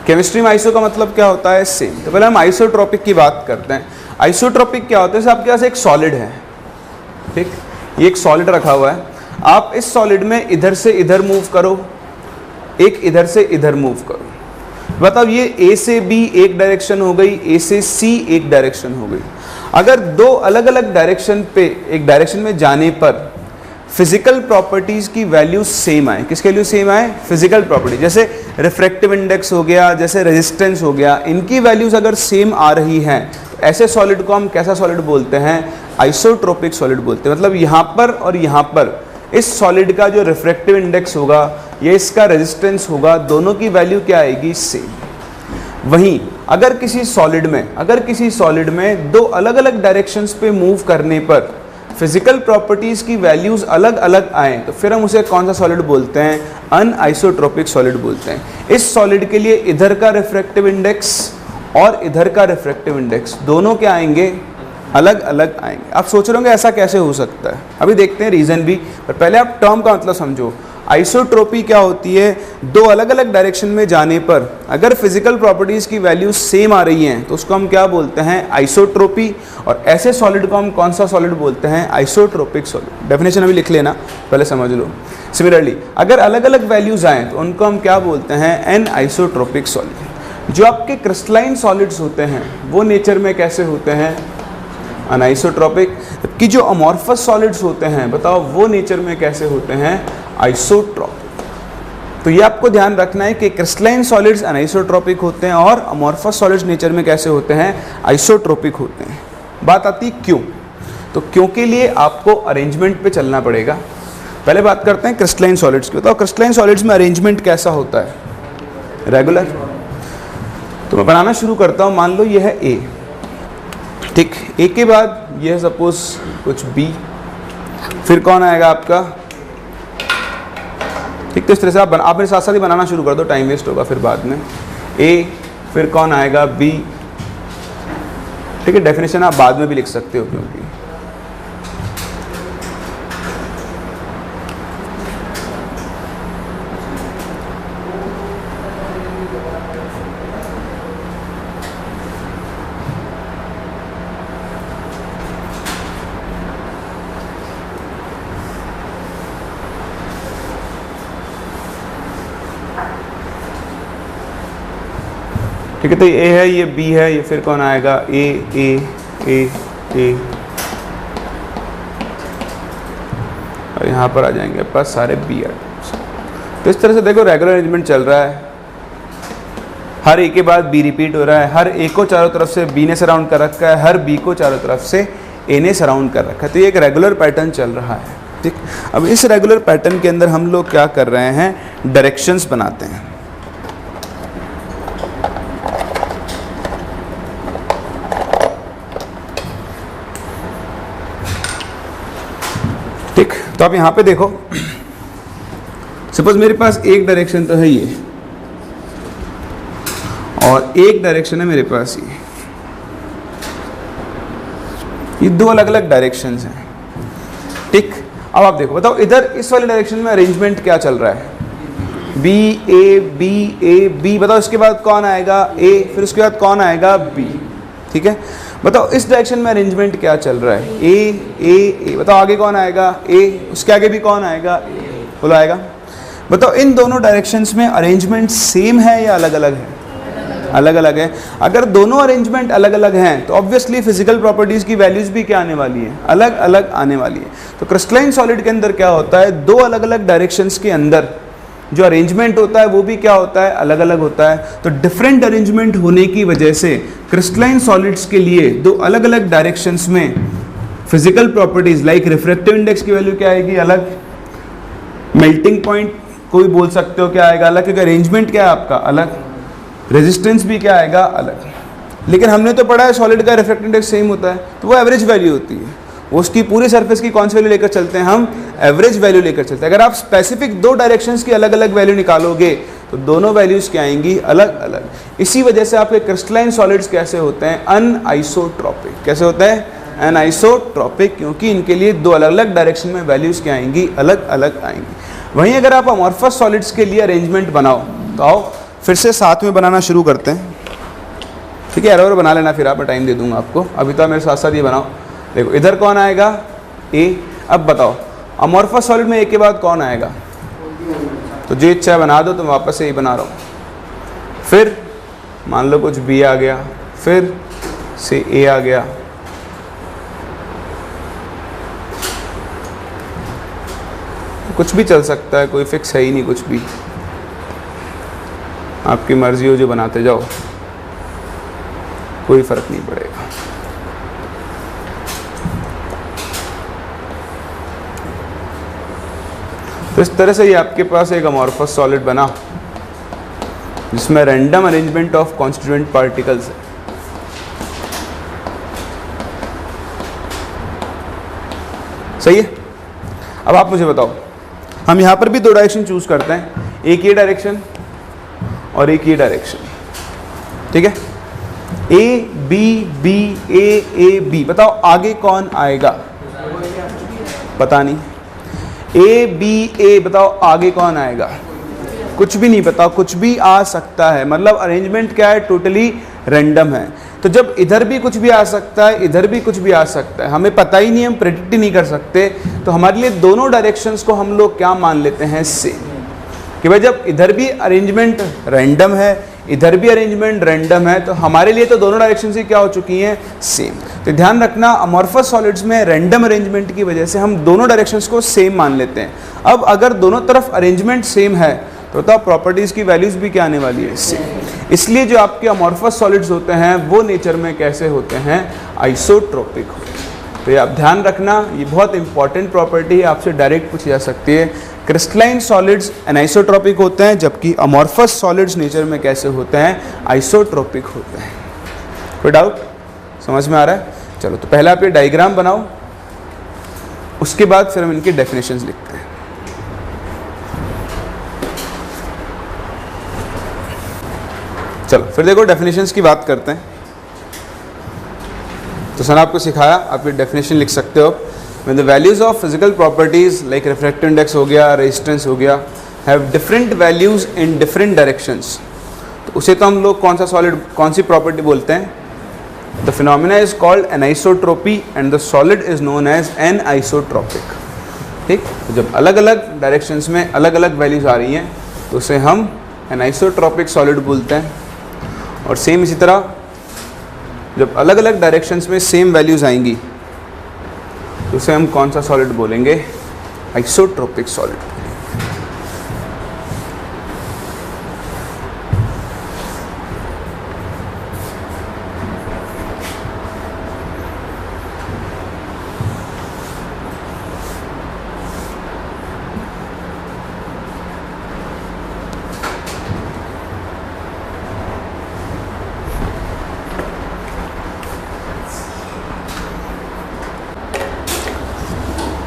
केमिस्ट्री में आइसो का मतलब क्या होता है? सेम। तो पहले हम आइसोट्रोपिक की बात करते हैं। आइसोट्रोपिक क्या होता है? जैसे आपके पास एक सॉलिड है, ठीक, ये एक सॉलिड रखा हुआ है, आप इस सॉलिड में इधर से इधर मूव करो, एक इधर से इधर मूव करो, बताओ ये ए से बी एक डायरेक्शन हो गई, ए से सी एक डायरेक्शन हो गई। अगर दो अलग अलग डायरेक्शन पे एक डायरेक्शन में जाने पर फिजिकल प्रॉपर्टीज की वैल्यू सेम आए, किसके वैल्यू सेम आए? फिजिकल प्रॉपर्टी, जैसे रिफ्रैक्टिव इंडेक्स हो गया, जैसे रेजिस्टेंस हो गया, इनकी वैल्यूज अगर सेम आ रही हैं तो ऐसे सॉलिड को हम कैसा सॉलिड बोलते हैं? आइसोट्रोपिक सॉलिड बोलते हैं। मतलब यहाँ पर और यहाँ पर इस सॉलिड का जो रिफ्रैक्टिव इंडेक्स होगा या इसका रेजिस्टेंस होगा, दोनों की वैल्यू क्या आएगी? सेम। वहीं अगर किसी सॉलिड में दो अलग अलग डायरेक्शंस पे मूव करने पर फिजिकल प्रॉपर्टीज की वैल्यूज अलग अलग आए तो फिर हम उसे कौन सा सॉलिड बोलते हैं? अनआइसोट्रोपिक सॉलिड बोलते हैं। इस सॉलिड के लिए इधर का रिफ्रैक्टिव इंडेक्स और इधर का रिफ्रैक्टिव इंडेक्स दोनों क्या आएंगे? अलग अलग आएंगे। आप सोच रहे होंगे ऐसा कैसे हो सकता है, अभी देखते हैं रीजन भी, पर पहले आप टर्म का मतलब समझो। आइसोट्रोपी क्या होती है? दो अलग अलग डायरेक्शन में जाने पर अगर फिजिकल प्रॉपर्टीज की वैल्यू सेम आ रही हैं तो उसको हम क्या बोलते हैं? आइसोट्रोपी। और ऐसे सॉलिड को हम कौन सा सॉलिड बोलते हैं? Isotropic solid. डेफिनेशन अभी लिख लेना, पहले समझ लो। सिमिलरली अगर अलग अलग वैल्यूज आए तो उनको हम क्या बोलते हैं? An isotropic solid. जो आपके क्रिस्टलाइन सॉलिड्स होते हैं वो नेचर में कैसे होते हैं? अनआइसोट्रोपिक। जबकि जो अमॉर्फस सॉलिड्स होते हैं बताओ वो नेचर में कैसे होते हैं? आइसोट्रोपिक। तो ये आपको ध्यान रखना है कि क्रिस्टलाइन सॉलिड्स अनआइसोट्रोपिक होते हैं और अमॉर्फस सॉलिड्स नेचर में कैसे होते हैं? आइसोट्रोपिक होते हैं। बात आती है क्यों, तो क्यों के लिए आपको अरेंजमेंट पे चलना पड़ेगा। पहले बात करते हैं क्रिस्टलाइन सॉलिड्स की। बताओ क्रिस्टलाइन सॉलिड्स में अरेंजमेंट कैसा होता है? रेगुलर। तो मैं बनाना शुरू करता हूँ। मान लो ये है ए, ठीक, ए के बाद ये है सपोज कुछ बी, फिर कौन आएगा आपका? ठीक, तो इस तरह से आप मेरे साथ साथ ही बनाना शुरू कर दो, टाइम वेस्ट होगा फिर बाद में। ए, फिर कौन आएगा? बी। ठीक है, डेफिनेशन आप बाद में भी लिख सकते हो क्योंकि ठीक है। तो ये है, ये बी है, ये फिर कौन आएगा? ए ए ए ए, और यहाँ पर आ जाएंगे पास सारे बी एटम्स। तो इस तरह से देखो रेगुलर अरेंजमेंट चल रहा है, हर ए के बाद बी रिपीट हो रहा है, हर ए को चारों तरफ से बी ने सराउंड कर रखा है, हर बी को चारों तरफ से ए ने सराउंड कर रखा है। तो ये एक रेगुलर पैटर्न चल रहा है, ठीक। अब इस रेगुलर पैटर्न के अंदर हम लोग क्या कर रहे हैं? डायरेक्शंस बनाते हैं। ठीक, तो आप यहां पे देखो, सपोज मेरे पास एक डायरेक्शन तो है ये और एक डायरेक्शन है मेरे पास ये दो अलग अलग डायरेक्शंस हैं, ठीक। अब आप देखो, बताओ इधर इस वाले डायरेक्शन में अरेंजमेंट क्या चल रहा है? बी ए बी, बताओ इसके बाद कौन आएगा? ए, फिर उसके बाद कौन आएगा? बी, ठीक है। बताओ इस डायरेक्शन में अरेंजमेंट क्या चल रहा है? ए, बताओ आगे कौन आएगा? ए, उसके आगे भी कौन आएगा? ए, बोलो आएगा। बताओ इन दोनों डायरेक्शंस में अरेंजमेंट सेम है या अलग अलग है? अलग अलग है। अगर दोनों अरेंजमेंट अलग अलग हैं तो ऑब्वियसली फिजिकल प्रॉपर्टीज की वैल्यूज भी क्या आने वाली है? अलग अलग आने वाली है। तो क्रिस्टलाइन सॉलिड के अंदर क्या होता है? दो अलग अलग डायरेक्शंस के अंदर जो अरेंजमेंट होता है वो भी क्या होता है? अलग अलग होता है। तो डिफरेंट अरेंजमेंट होने की वजह से क्रिस्टलाइन सॉलिड्स के लिए दो अलग अलग डायरेक्शंस में physical properties like refractive index की वैल्यू क्या आएगी? अलग। मेल्टिंग पॉइंट कोई बोल सकते हो क्या आएगा? अलग, क्योंकि अरेंजमेंट क्या है आपका? अलग। रेजिस्टेंस भी क्या आएगा? अलग। लेकिन हमने तो पढ़ा है सॉलिड का रिफ्रैक्टिव इंडेक्स सेम होता है, तो वो एवरेज वैल्यू होती है। उसकी पूरी सरफेस की कौन सी वैल्यू लेकर चलते हैं? हम एवरेज वैल्यू लेकर चलते हैं। अगर आप स्पेसिफिक दो डायरेक्शंस की अलग अलग वैल्यू निकालोगे तो दोनों वैल्यूज क्या आएंगी? अलग अलग। इसी वजह से आपके क्रिस्टलाइन सॉलिड्स कैसे होते हैं? अनआइसोट्रोपिक। कैसे होते हैं? अनआइसोट्रोपिक, क्योंकि इनके लिए दो अलग अलग डायरेक्शन में वैल्यूज क्या आएंगी? अलग अलग आएंगी। वहीं अगर आप अमॉर्फस सॉलिड्स के लिए अरेंजमेंट बनाओ तो आओ फिर से साथ में बनाना शुरू करते हैं, ठीक है। एरो बना लेना, फिर आप, मैं टाइम दे दूंगा आपको। अभी तो आप मेरे साथ साथ ये बनाओ। देखो इधर कौन आएगा, ए। अब बताओ अमॉर्फस सॉलिड में ए के बाद कौन आएगा, तो जो इच्छा है बना दो, तो मैं वापस से यही बना रहा हूँ। फिर मान लो कुछ बी आ गया, फिर से ए आ गया, कुछ भी चल सकता है, कोई फिक्स है ही नहीं, कुछ भी आपकी मर्जी हो, जो बनाते जाओ, कोई फर्क नहीं पड़ेगा। तो इस तरह से ये आपके पास एक अमॉर्फस सॉलिड बना जिसमें random arrangement of constituent particles है। सही है। अब आप मुझे बताओ, हम यहां पर भी दो डायरेक्शन चूज करते हैं, एक ये डायरेक्शन और एक ये डायरेक्शन, ठीक है। A B B A B, बताओ आगे कौन आएगा, पता नहीं। ए बी ए, बताओ आगे कौन आएगा, कुछ भी नहीं पता, कुछ भी आ सकता है। मतलब अरेंजमेंट क्या है, टोटली रैंडम है। तो जब इधर भी कुछ भी आ सकता है, इधर भी कुछ भी आ सकता है, हमें पता ही नहीं, हम प्रेडिक्ट ही नहीं कर सकते, तो हमारे लिए दोनों डायरेक्शंस को हम लोग क्या मान लेते हैं, सेम। कि भाई जब इधर भी अरेंजमेंट रैंडम है, इधर भी अरेंजमेंट रैंडम है, तो हमारे लिए तो दोनों डायरेक्शन से क्या हो चुकी हैं, सेम। तो ध्यान रखना, अमॉर्फस सॉलिड्स में रैंडम अरेंजमेंट की वजह से हम दोनों डायरेक्शंस को सेम मान लेते हैं। अब अगर दोनों तरफ अरेंजमेंट सेम है, तो बताओ प्रॉपर्टीज़ की वैल्यूज़ भी क्या आने वाली है, सेम। इसलिए जो आपके अमॉर्फस सॉलिड्स होते हैं वो नेचर में कैसे होते हैं, आइसोट्रोपिक होते हैं। तो ये आप ध्यान रखना, ये बहुत इंपॉर्टेंट प्रॉपर्टी है, आपसे डायरेक्ट पूछी जा सकती है। क्रिस्टलाइन सॉलिड्स एनाइसोट्रोपिक होते हैं, जबकि अमॉर्फस सॉलिड्स नेचर में कैसे होते हैं, आइसोट्रोपिक होते हैं। कोई डाउट, समझ में आ रहा है? चलो, तो पहले आप ये डायग्राम बनाओ, उसके बाद फिर हम इनकी डेफिनेशंस लिखते हैं। चलो फिर देखो डेफिनेशंस की बात करते हैं। तो सर आपको सिखाया, आप ये डेफिनेशन लिख सकते हो। When the values of physical properties like refractive index हो गया, resistance हो गया, have different values in different directions, तो उसे तो हम लोग कौन सा सॉलिड, कौन सी प्रॉपर्टी बोलते हैं, the phenomena is called anisotropy and the solid is known as anisotropic। ठीक, तो जब अलग अलग डायरेक्शंस में अलग अलग वैल्यूज आ रही हैं तो उसे हम एनाइसोट्रोपिक सॉलिड बोलते हैं। और सेम इसी तरह जब अलग अलग डायरेक्शंस में सेम वैल्यूज आएंगी तो उसे हम कौन सा सॉलिड बोलेंगे, आइसोट्रोपिक सॉलिड।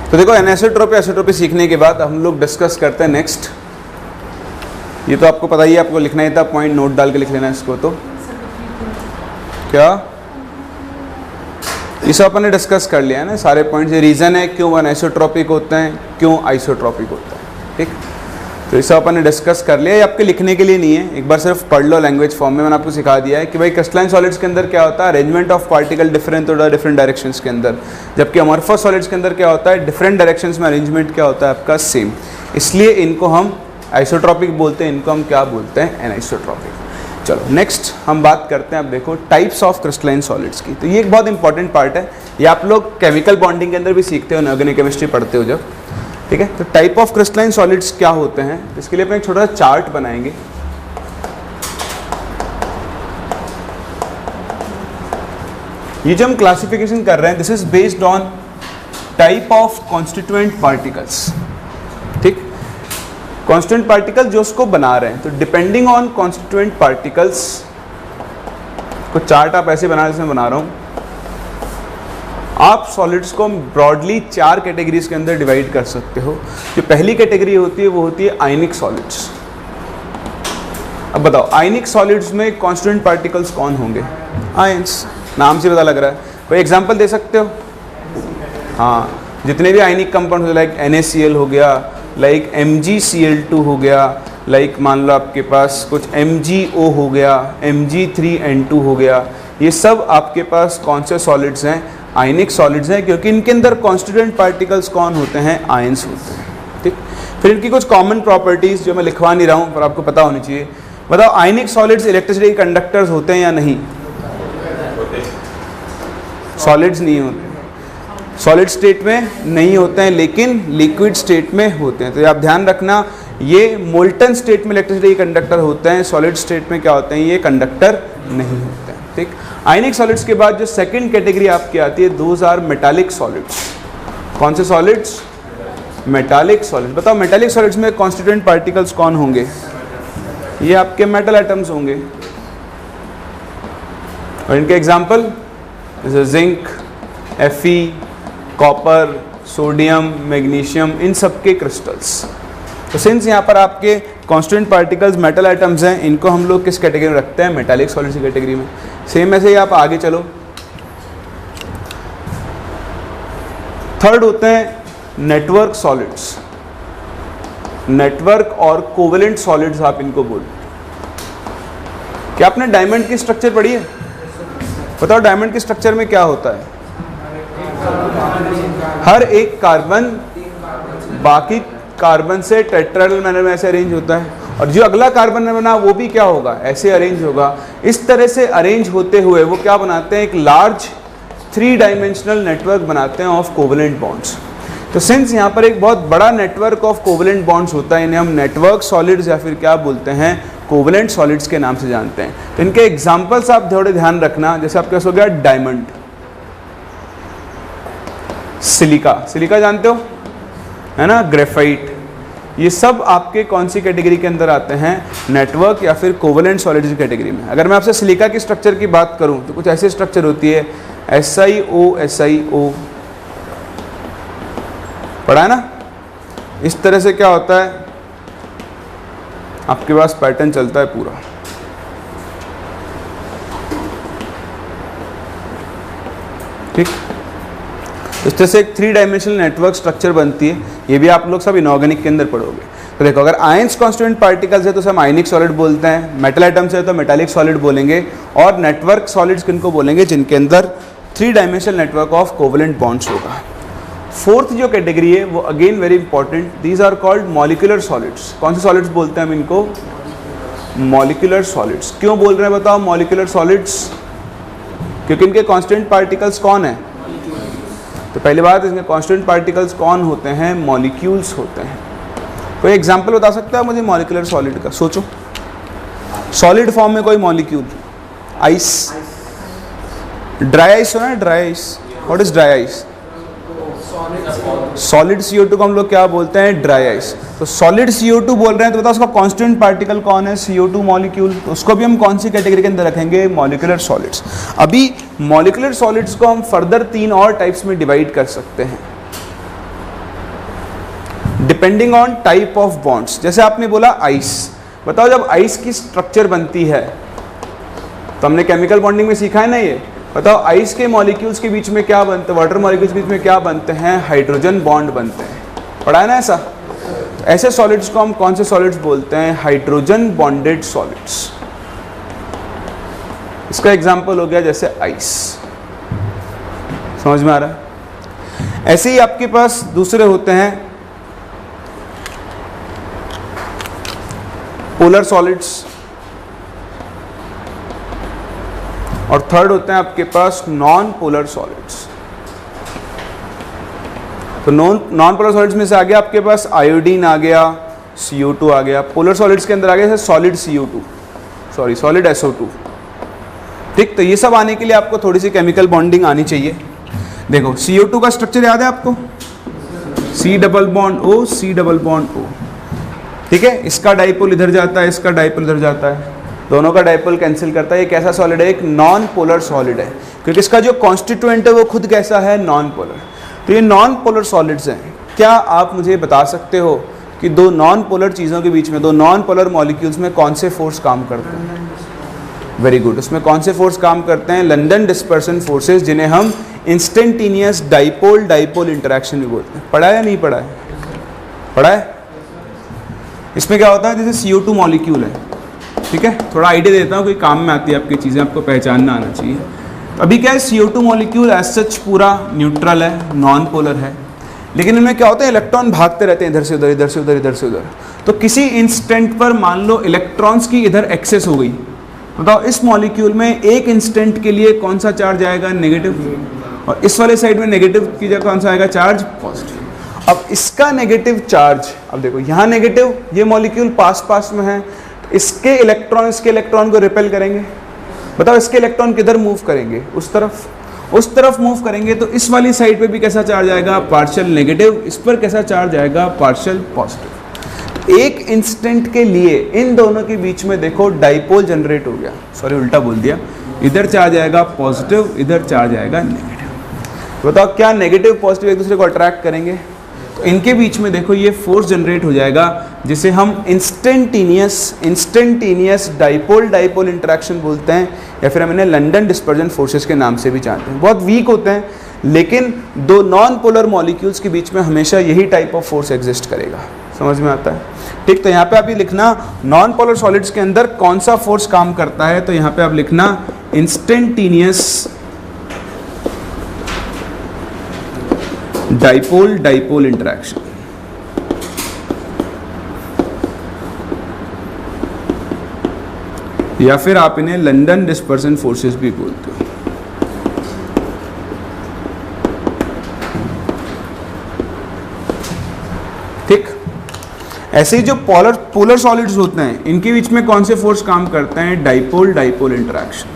तो देखो एनिसोट्रोपी आइसोट्रोपी सीखने के बाद हम लोग डिस्कस करते हैं नेक्स्ट। ये तो आपको पता ही है, आपको लिखना ही था, पॉइंट नोट डाल के लिख लेना इसको। तो क्या ये सब अपन ने डिस्कस कर लिया है ना, सारे पॉइंट्स। ये रीज़न है क्यों एनिसोट्रोपिक होते हैं, क्यों आइसोट्रोपिक होता है। ठीक, तो ये सब अपन ने डिस्कस कर लिया। ये आपके लिखने के लिए नहीं है, एक बार सिर्फ पढ़ लो लैंग्वेज फॉर्म में। मैंने आपको सिखा दिया है कि भाई क्रिस्टलाइन सॉलिड्स के अंदर क्या होता है, अरेंजमेंट ऑफ पार्टिकल डिफरेंट होता है डिफरेंट डायरेक्शंस के अंदर, जबकि अमॉर्फस सॉलिड्स के अंदर क्या होता है, डिफरेंट डायरेक्शंस में अरेंजमेंट क्या होता है आपका, सेम। इसलिए इनको हम आइसोट्रोपिक बोलते हैं, इनको हम क्या बोलते हैं, एनिसोट्रोपिक। चलो नेक्स्ट हम बात करते हैं, अब देखो टाइप्स ऑफ क्रिस्टलाइन सॉलिड्स की। तो ये एक बहुत इंपॉर्टेंट पार्ट है, ये आप लोग केमिकल बॉन्डिंग के अंदर भी सीखते हो, ऑर्गेनिक केमिस्ट्री पढ़ते हो जब। ठीक है, तो टाइप ऑफ क्रिस्टलाइन सॉलिड्स क्या होते हैं, इसके लिए अपने एक छोटा सा चार्ट बनाएंगे। ये जो हम क्लासिफिकेशन कर रहे हैं, this is based on type of constituent particles. ठीक, कॉन्स्टिट्यूएंट पार्टिकल जो उसको बना रहे हैं, तो डिपेंडिंग ऑन कॉन्स्टिट्यूएंट पार्टिकल्स को चार्ट आप ऐसे बना, जैसे मैं बना रहा हूं। आप सॉलिड्स को ब्रॉडली 4 कैटेगरीज के अंदर डिवाइड कर सकते हो। जो पहली कैटेगरी होती है वो होती है आयनिक सॉलिड्स। अब बताओ आयनिक सॉलिड्स में कॉन्स्टिट्यूएंट पार्टिकल्स कौन होंगे, आयंस, नाम से पता लग रहा है। कोई एग्जांपल दे सकते हो? हाँ, जितने भी आयनिक कंपाउंड, लाइक NaCl हो गया, लाइक MgCl2 हो गया, लाइक मान लो आपके पास कुछ MgO हो गया, Mg3N2 हो गया, ये सब आपके पास कौन से सॉलिड्स हैं? आयनिक सॉलिड्स हैं, क्योंकि इनके अंदर कॉन्स्टिट्यूएंट पार्टिकल्स कौन होते हैं? आयंस होते हैं। ठीक, फिर इनकी कुछ कॉमन प्रॉपर्टीज जो मैं लिखवा नहीं रहा हूँ पर आपको पता होनी चाहिए। बताओ, आयनिक सॉलिड्स इलेक्ट्रिसिटी के कंडक्टर्स होते हैं या नहीं? सॉलिड्स नहीं होते, सॉलिड स्टेट में नहीं होते हैं, लेकिन लिक्विड स्टेट में होते हैं। तो आप ध्यान रखना, ये मोल्टन स्टेट में इलेक्ट्रिसिटी कंडक्टर होते हैं, सॉलिड स्टेट में क्या होते हैं? ये कंडक्टर नहीं होते हैं। ठीक, आयनिक सॉलिड्स के बाद जो सेकंड कैटेगरी आपकी आती है, दोज आर मेटालिक सॉलिड्स। कौन से सॉलिड्स? Metallic solids. बताओ, मेटालिक सॉलिड्स में कॉन्स्टिट्यूएंट पार्टिकल्स कौन होंगे? ये आपके मेटल एटम्स होंगे, और इनके एग्जाम्पल जैसे zinc, Fe, copper, sodium, magnesium, इन सब के क्रिस्टल्स। तो सिंस यहाँ पर आपके कॉन्स्टेंट पार्टिकल्स मेटल आइटम्स हैं, इनको हम लोग किस कैटेगरी में रखते हैं? मेटालिक सॉलिड्स की कैटेगरी में। सेम ऐसे ही आप आगे चलो, थर्ड होते हैं नेटवर्क सॉलिड्स। नेटवर्क और कोवेलेंट सॉलिड्स आप इनको बोलो। क्या आपने डायमंड की स्ट्रक्चर पढ़ी है? बताओ, डायमंड के स्ट्रक्चर में क्या होता है? हर एक कार्बन बाकी कार्बन से टेट्राहेड्रल मैनर में ऐसे अरेंज होता है, और जो अगला कार्बन ने बना वो भी क्या होगा? ऐसे अरेंज होगा। इस तरह से अरेंज होते हुए वो क्या बनाते हैं? एक लार्ज 3 डायमेंशनल नेटवर्क बनाते हैं ऑफ कोवेलेंट बॉन्ड्स। तो सिंस यहाँ पर एक बहुत बड़ा नेटवर्क ऑफ कोवेलेंट बॉन्ड्स होता है, इन्हें हम नेटवर्क सॉलिड्स या फिर क्या बोलते हैं? कोवेलेंट सॉलिड्स के नाम से जानते हैं। तो इनके एग्जाम्पल्स आप थोड़े ध्यान रखना, जैसे आपके पास हो गया डायमंड, सिलिका, सिलिका जानते हो है ना, ग्रेफाइट, ये सब आपके कौन सी कैटेगरी के अंदर आते हैं? नेटवर्क या फिर कोवेलेंट सॉलिड्स की कैटेगरी में। अगर मैं आपसे सिलिका की स्ट्रक्चर की बात करूं तो कुछ ऐसी स्ट्रक्चर होती है, SiO पढ़ा है ना? इस तरह से क्या होता है, आपके पास पैटर्न चलता है पूरा। ठीक, इस तरह से एक 3 डायमेंशनल नेटवर्क स्ट्रक्चर बनती है। ये भी आप लोग सब इनऑर्गेनिक के अंदर पढ़ोगे। तो देखो, अगर आयंस कॉन्स्टिट्यूएंट पार्टिकल्स है तो हम आयनिक सॉलिड बोलते हैं, मेटल आइटम्स है तो मेटालिक सॉलिड बोलेंगे, और नेटवर्क सॉलिड्स किनको बोलेंगे? जिनके अंदर 3 dimensional network of covalent bonds होगा। फोर्थ जो कैटेगरी है वो again very important, these are called molecular solids. कौन से सॉलिड्स बोलते हैं हम इनको? Molecular solids. क्यों बोल रहे हैं बताओ मॉलिक्यूलर सॉलिड्स? क्योंकि इनके कांस्टेंट पार्टिकल्स कौन है? तो पहली बात, इसके कांस्टेंट पार्टिकल्स कौन होते हैं? मॉलिक्यूल्स होते हैं। कोई एग्जांपल बता सकता है मुझे मॉलिक्यूलर सॉलिड का? सोचो, सॉलिड फॉर्म में कोई मॉलिक्यूल। आइस, ड्राई आइस सुना है? Dry ice, what is dry ice? Solid CO2 को हम लोग क्या बोलते हैं? Dry ice. तो सॉलिड CO2 बोल रहे हैं तो बताओ उसका कांस्टेंट पार्टिकल कौन है? CO2 molecule. तो उसको भी हम कौन सी कैटेगरी के अंदर रखेंगे? Molecular solids. अभी मॉलिक्यूलर सॉलिड्स को हम फर्दर 3 और टाइप्स में डिवाइड कर सकते हैं depending on type of bonds. जैसे आपने बोला आइस, बताओ जब आइस की स्ट्रक्चर बनती है तो हमने केमिकल बॉन्डिंग में सीखा है ना ये, बताओ आइस के मॉलिक्यूल्स के बीच में क्या बनते हैं? वाटर मॉलिक्यूल्स के बीच में क्या बनते हैं? हाइड्रोजन बॉन्ड बनते हैं। पढ़ा है ना ऐसा? ऐसे सॉलिड्स को हम कौन से सॉलिड्स बोलते हैं? Hydrogen bonded solids. इसका एग्जांपल हो गया जैसे आइस। समझ में आ रहा है? ऐसे ही आपके पास दूसरे होते हैं पोलर सॉलिड्स, और थर्ड होते हैं आपके पास नॉन पोलर सॉलिड्स। तो नॉन पोलर सॉलिड्स में से आ गया आपके पास आयोडीन आ गया, CO2 आ गया। पोलर सॉलिड्स के अंदर आ गया जैसे सॉलिड सॉलिड SO2। ठीक, तो ये सब आने के लिए आपको थोड़ी सी केमिकल बॉन्डिंग आनी चाहिए। देखो CO2 का स्ट्रक्चर याद है आपको? C double bond O, C double bond O। ठीक है, इसका डाइपोल इधर जाता है, इसका डाइपोल इधर जाता है, दोनों का डाइपोल कैंसिल करता है। ये कैसा सॉलिड है? एक नॉन पोलर सॉलिड है, क्योंकि इसका जो कॉन्स्टिट्यूएंट है वो खुद कैसा है? Non polar. तो ये नॉन पोलर सॉलिड्स हैं। क्या आप मुझे बता सकते हो कि दो नॉन पोलर चीज़ों के बीच में, दो नॉन पोलर मॉलिक्यूल्स में कौन से फोर्स काम करते हैं? वेरी गुड, उसमें कौन से फोर्स काम करते हैं? लंदन डिस्पर्सन फोर्सेस, जिन्हें हम इंस्टेंटेनियस डाइपोल इंटरेक्शन भी बोलते हैं। पढ़ा है या नहीं पढ़ा है? पढ़ा है? इसमें क्या होता है, जैसे CO2 मॉलिक्यूल है, ठीक है, थोड़ा आइडिया देता हूँ, कोई काम में आती है आपकी चीज़ें, आपको पहचानना आना चाहिए। तो अभी क्या है, CO2 मॉलिक्यूल एज सच पूरा न्यूट्रल है, नॉन पोलर है, लेकिन इनमें क्या होता है, इलेक्ट्रॉन भागते रहते हैं इधर से उधर, इधर से उधर, इधर से उधर। तो किसी इंस्टेंट पर मान लो इलेक्ट्रॉन्स की इधर एक्सेस हो गई, बताओ इस मॉलिक्यूल में एक इंस्टेंट के लिए कौन सा चार्ज आएगा, नेगेटिव, और इस वाले साइड में नेगेटिव की जगह कौन सा आएगा, चार्ज पॉजिटिव। अब इसका नेगेटिव चार्ज, अब देखो यहाँ नेगेटिव, ये मॉलिक्यूल पास पास में है, तो इसके इलेक्ट्रॉन को रिपेल करेंगे, बताओ इसके इलेक्ट्रॉन किधर मूव करेंगे, उस तरफ मूव करेंगे, तो इस वाली साइड पे भी कैसा चार्ज आएगा, पार्शियल नेगेटिव, इस पर कैसा चार्ज आएगा, पार्शियल पॉजिटिव। एक इंस्टेंट के लिए इन दोनों के बीच में देखो डाइपोल जनरेट हो गया, सॉरी उल्टा बोल दिया, इधर चार्ज आएगा पॉजिटिव, इधर चार्ज आएगा नेगेटिव। बताओ क्या नेगेटिव पॉजिटिव एक दूसरे को अट्रैक्ट करेंगे, तो इनके बीच में देखो ये फोर्स जनरेट हो जाएगा, जिसे हम इंस्टेंटेनियस डाइपोल इंटरेक्शन बोलते हैं, या फिर हम इन्हें लंदन डिस्पर्जन फोर्सेस के नाम से भी जानते हैं। बहुत वीक होते हैं, लेकिन दो नॉन पोलर मॉलिक्यूल्स के बीच में हमेशा यही टाइप ऑफ फोर्स एग्जिस्ट करेगा। समझ में आता है? ठीक, तो यहाँ पे आप ये लिखना नॉन पोलर सॉलिड्स के अंदर कौन सा फोर्स काम करता है, तो यहाँ पे आप लिखना इंस्टेंटेनियस डाइपोल इंटरेक्शन। या फिर आप इन्हें लंदन डिस्पर्सन फोर्सेस भी बोलते हो। ठीक, ऐसे ही जो पोलर सॉलिड्स होते हैं, इनके बीच में कौन से फोर्स काम करते हैं, डाइपोल इंटरेक्शन।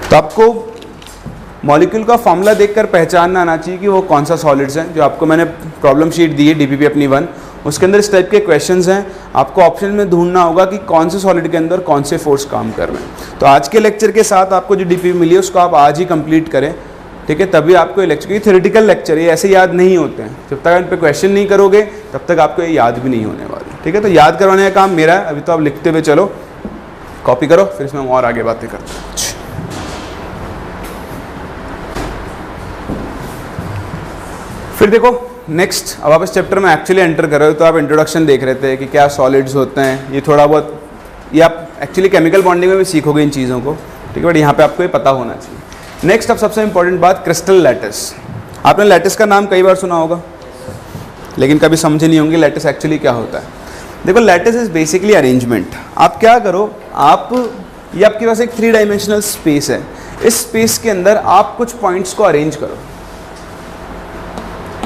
तो आपको मॉलिक्यूल का फॉर्मूला देखकर पहचानना आना चाहिए कि वो कौन सा सॉलिड्स हैं। जो आपको मैंने प्रॉब्लम शीट दी है DPP अपनी 1, उसके अंदर इस टाइप के क्वेश्चंस हैं, आपको ऑप्शन में ढूंढना होगा कि कौन से सॉलिड के अंदर कौन से फोर्स काम कर रहे हैं। तो आज के लेक्चर के साथ आपको जो DPP मिली है उसको आप आज ही कंप्लीट करें, ठीक है, तभी आपको ये लेक्चर, ये थ्योरेटिकल लेक्चर है, ऐसे याद नहीं होते हैं, जब तक इन पर क्वेश्चन नहीं करोगे तब तक आपको ये याद भी नहीं होने वाले, ठीक है। तो याद करवाने का काम मेरा है, अभी तो आप लिखते हुए चलो, कॉपी करो, फिर इसमें हम और आगे बातें करते हैं। फिर देखो नेक्स्ट, अब आप इस चैप्टर में एक्चुअली एंटर कर रहे हो, तो आप इंट्रोडक्शन देख रहे थे कि क्या सॉलिड्स होते हैं, ये थोड़ा बहुत, ये आप एक्चुअली केमिकल बॉन्डिंग में भी सीखोगे इन चीज़ों को, ठीक है, बट यहाँ पे आपको ये पता होना चाहिए। नेक्स्ट, अब सबसे इंपॉर्टेंट बात, क्रिस्टल लैटिस। आपने लैटिस का नाम कई बार सुना होगा, लेकिन कभी समझे नहीं होंगे लैटिस एक्चुअली क्या होता है। देखो, लैटिस इज बेसिकली अरेंजमेंट। आप क्या करो, ये आपके पास एक 3 डायमेंशनल स्पेस है, इस स्पेस के अंदर आप कुछ पॉइंट्स को अरेंज करो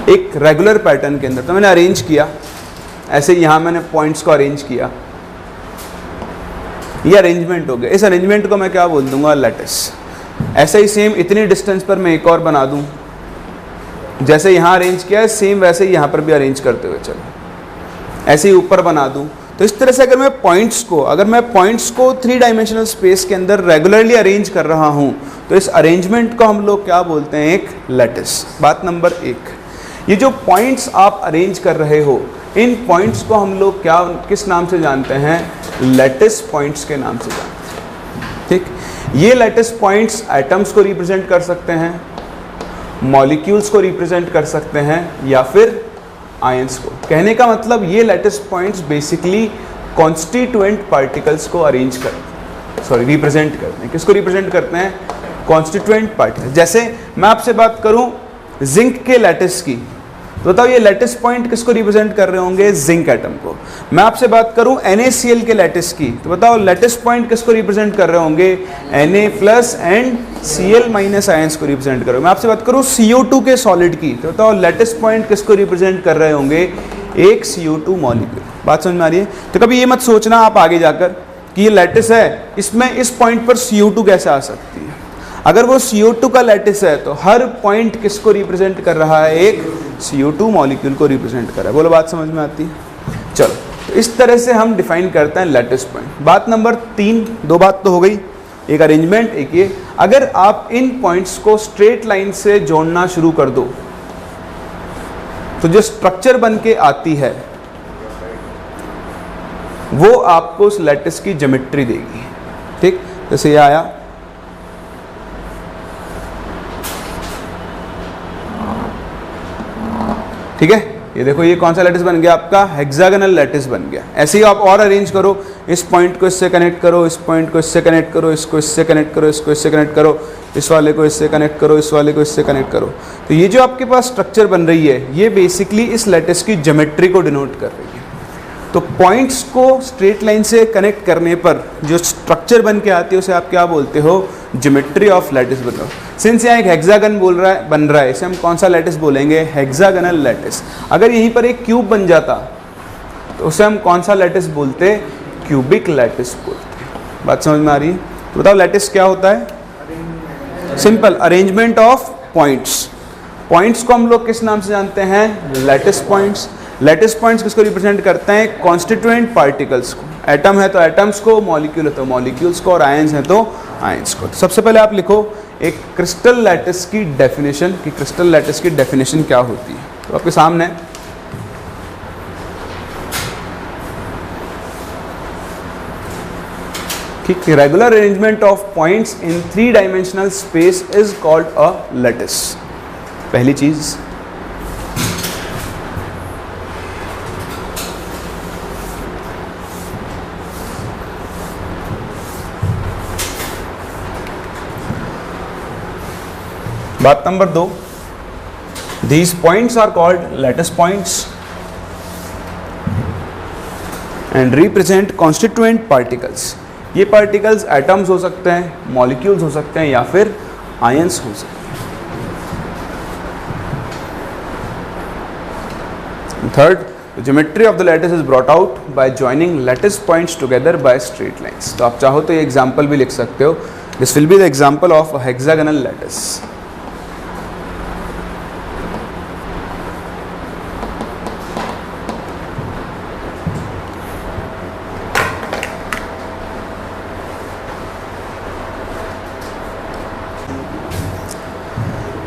एक रेगुलर पैटर्न के अंदर। तो मैंने अरेंज किया ऐसे, यहाँ मैंने पॉइंट्स को अरेंज किया, ये अरेंजमेंट हो गया। इस अरेंजमेंट को मैं क्या बोल दूंगा, लैटिस। ऐसे ही सेम इतनी डिस्टेंस पर मैं एक और बना दूं, जैसे यहाँ अरेंज किया है सेम वैसे ही यहाँ पर भी अरेंज करते हुए चलो, ऐसे ही ऊपर बना दूं। तो इस तरह से अगर मैं पॉइंट्स को 3 डायमेंशनल स्पेस के अंदर रेगुलरली अरेंज कर रहा हूं, तो इस अरेंजमेंट को हम लोग क्या बोलते हैं, एक लैटिस। बात नंबर 1, ये जो पॉइंट्स आप अरेंज कर रहे हो, इन पॉइंट्स को हम लोग किस नाम से जानते हैं, लैटिस पॉइंट्स के नाम से जानते हैं। ठीक, ये लैटिस पॉइंट्स एटम्स को रिप्रेजेंट कर सकते हैं, मॉलिक्यूल्स को रिप्रेजेंट कर सकते हैं, या फिर आयंस को। कहने का मतलब ये lattice points basically constituent particles को रिप्रेजेंट करते हैं। किसको रिप्रेजेंट करते हैं, कॉन्स्टिट्यूएंट पार्टिकल्स। जैसे मैं आपसे बात करूं जिंक के लैटिस की, तो बताओ ये लैटिस पॉइंट किसको रिप्रेजेंट कर रहे होंगे, जिंक एटम को। मैं आपसे बात करूं NaCl के लैटिस की, तो बताओ लैटिस पॉइंट किसको रिप्रेजेंट कर रहे होंगे, Na+ एंड Cl- आयंस को रिप्रेजेंट कर रहे हो। मैं आपसे बात करूं CO2 के सॉलिड की, तो बताओ लैटिस पॉइंट किसको रिप्रेजेंट कर रहे होंगे, एक CO2 मॉलिक्यूल। बात समझ में आ रही है? तो कभी ये मत सोचना आप आगे जाकर कि ये लैटिस है, इसमें इस पॉइंट पर CO2 कैसे आ सकती है। अगर वो CO2 का लैटिस है तो हर पॉइंट किसको रिप्रेजेंट कर रहा है, एक CO2 मॉलिक्यूल को रिप्रेजेंट कर रहा है। बोलो बात समझ में आती है? चलो, तो इस तरह से हम डिफाइन करते हैं लैटिस पॉइंट। बात नंबर 3, 2 बात तो हो गई, एक अरेंजमेंट, एक ये। अगर आप इन पॉइंट्स को स्ट्रेट लाइन से जोड़ना शुरू कर दो, तो जो स्ट्रक्चर बन के आती है वो आपको उस लैटिस की ज्योमेट्री देगी। ठीक, जैसे ये आया, ठीक है, ये देखो ये कौन सा लैटिस बन गया आपका, हेक्सागोनल लैटिस बन गया। ऐसे ही आप और अरेंज करो, इस पॉइंट को इससे कनेक्ट करो, इस पॉइंट को इससे कनेक्ट करो, इसको इससे कनेक्ट करो, इसको इससे कनेक्ट करो, इस वाले को इससे कनेक्ट करो, इस वाले को इससे कनेक्ट करो। तो ये जो आपके पास स्ट्रक्चर बन रही है ये बेसिकली इस लैटिस की ज्योमेट्री को डिनोट कर रही है। तो पॉइंट्स को स्ट्रेट लाइन से कनेक्ट करने पर जो स्ट्रक्चर बन के आती है उसे आप क्या बोलते हो, ज्योमेट्री ऑफ लैटिस बन रहा हो। सिंस यहाँ एक हेक्सागन बन रहा है, इसे हम कौन सा लैटिस बोलेंगे, हेक्सागोनल लैटिस। अगर यहीं पर एक क्यूब बन जाता तो उसे हम कौन सा लैटिस बोलते, क्यूबिक लैटिस बोलते। बात समझ में आ रही है? तो बताओ लैटिस क्या होता है, simple arrangement of points. Points को हम लोग किस नाम से जानते हैं, लैटिस पॉइंट्स। लैटिस पॉइंट्स किसको रिप्रेजेंट करते हैं, कॉन्स्टिट्यूएंट पार्टिकल्स को। एटम है तो एटम्स को, मॉलिक्यूल है तो मॉलिक्यूल्स को, और आयंस हैं तो आयंस को। तो सबसे पहले आप लिखो एक क्रिस्टल लैटिस की डेफिनेशन, कि क्रिस्टल लैटिस की डेफिनेशन क्या होती है। तो आपके सामने कि regular arrangement of points in 3 dimensional space is called a lattice. पहली चीज। बात number 2, these points are called lattice points and represent constituent particles। ये पार्टिकल्स एटम्स हो सकते हैं, मॉलिक्यूल्स हो सकते हैं, या फिर आयंस हो सकते हैं। Third, the geometry of the lattice is brought out by joining lattice points together by straight lines। तो आप चाहो तो ये एग्जाम्पल भी लिख सकते हो, this will be the example of a hexagonal lattice।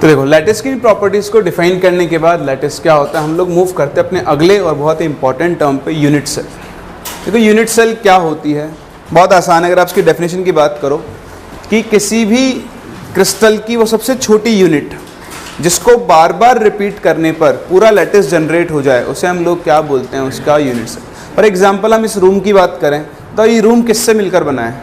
तो देखो लैटिस की प्रॉपर्टीज़ को डिफाइन करने के बाद लैटिस क्या होता है, हम लोग मूव करते हैं अपने अगले और बहुत ही इंपॉर्टेंट टर्म पे, यूनिट सेल। देखो यूनिट सेल क्या होती है, बहुत आसान है। अगर आप इसकी डेफिनेशन की बात करो कि किसी भी क्रिस्टल की वो सबसे छोटी यूनिट जिसको बार बार रिपीट करने पर पूरा लैटिस जनरेट हो जाए उसे हम लोग क्या बोलते हैं, उसका यूनिट सेल। फॉर एग्जाम्पल हम इस रूम की बात करें तो ये रूम किससे मिलकर बना है,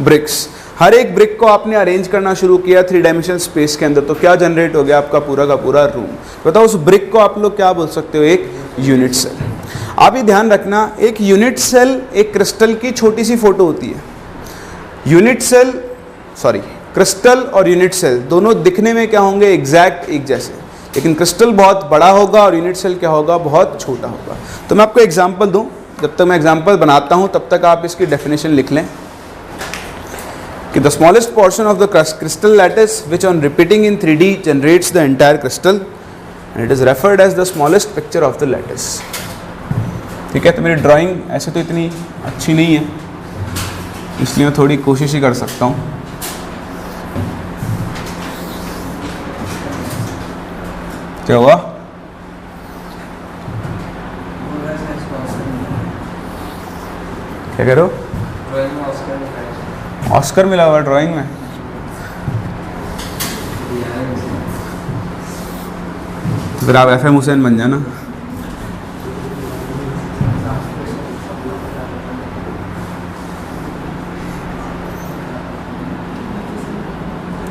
ब्रिक्स। हर एक ब्रिक को आपने अरेंज करना शुरू किया 3 डायमेंशनल स्पेस के अंदर, तो क्या जनरेट हो गया आपका पूरा का पूरा रूम। बताओ उस ब्रिक को आप लोग क्या बोल सकते हो, एक यूनिट सेल। आप ये ध्यान रखना, एक यूनिट सेल एक क्रिस्टल की छोटी सी फोटो होती है। यूनिट सेल क्रिस्टल और यूनिट सेल दोनों दिखने में क्या होंगे, एग्जैक्ट एक जैसे, लेकिन क्रिस्टल बहुत बड़ा होगा और यूनिट सेल क्या होगा, बहुत छोटा होगा। तो मैं आपको एग्जाम्पल दूँ, जब तक मैं एग्जाम्पल बनाता हूँ तब तक आप इसकी डेफिनेशन लिख लें कि the smallest portion of the crystal lattice which on repeating in 3D generates the entire crystal and it is referred as the smallest picture of the lattice। ठीक है, तो मेरी ड्राइंग ऐसे तो इतनी अच्छी नहीं है, इसलिए मैं थोड़ी कोशिश ही कर सकता हूँ। क्या हुआ, क्या करो, ऑस्कर मिला हुआ ड्राइंग में। फिर आप FM हुसैन बन जाना।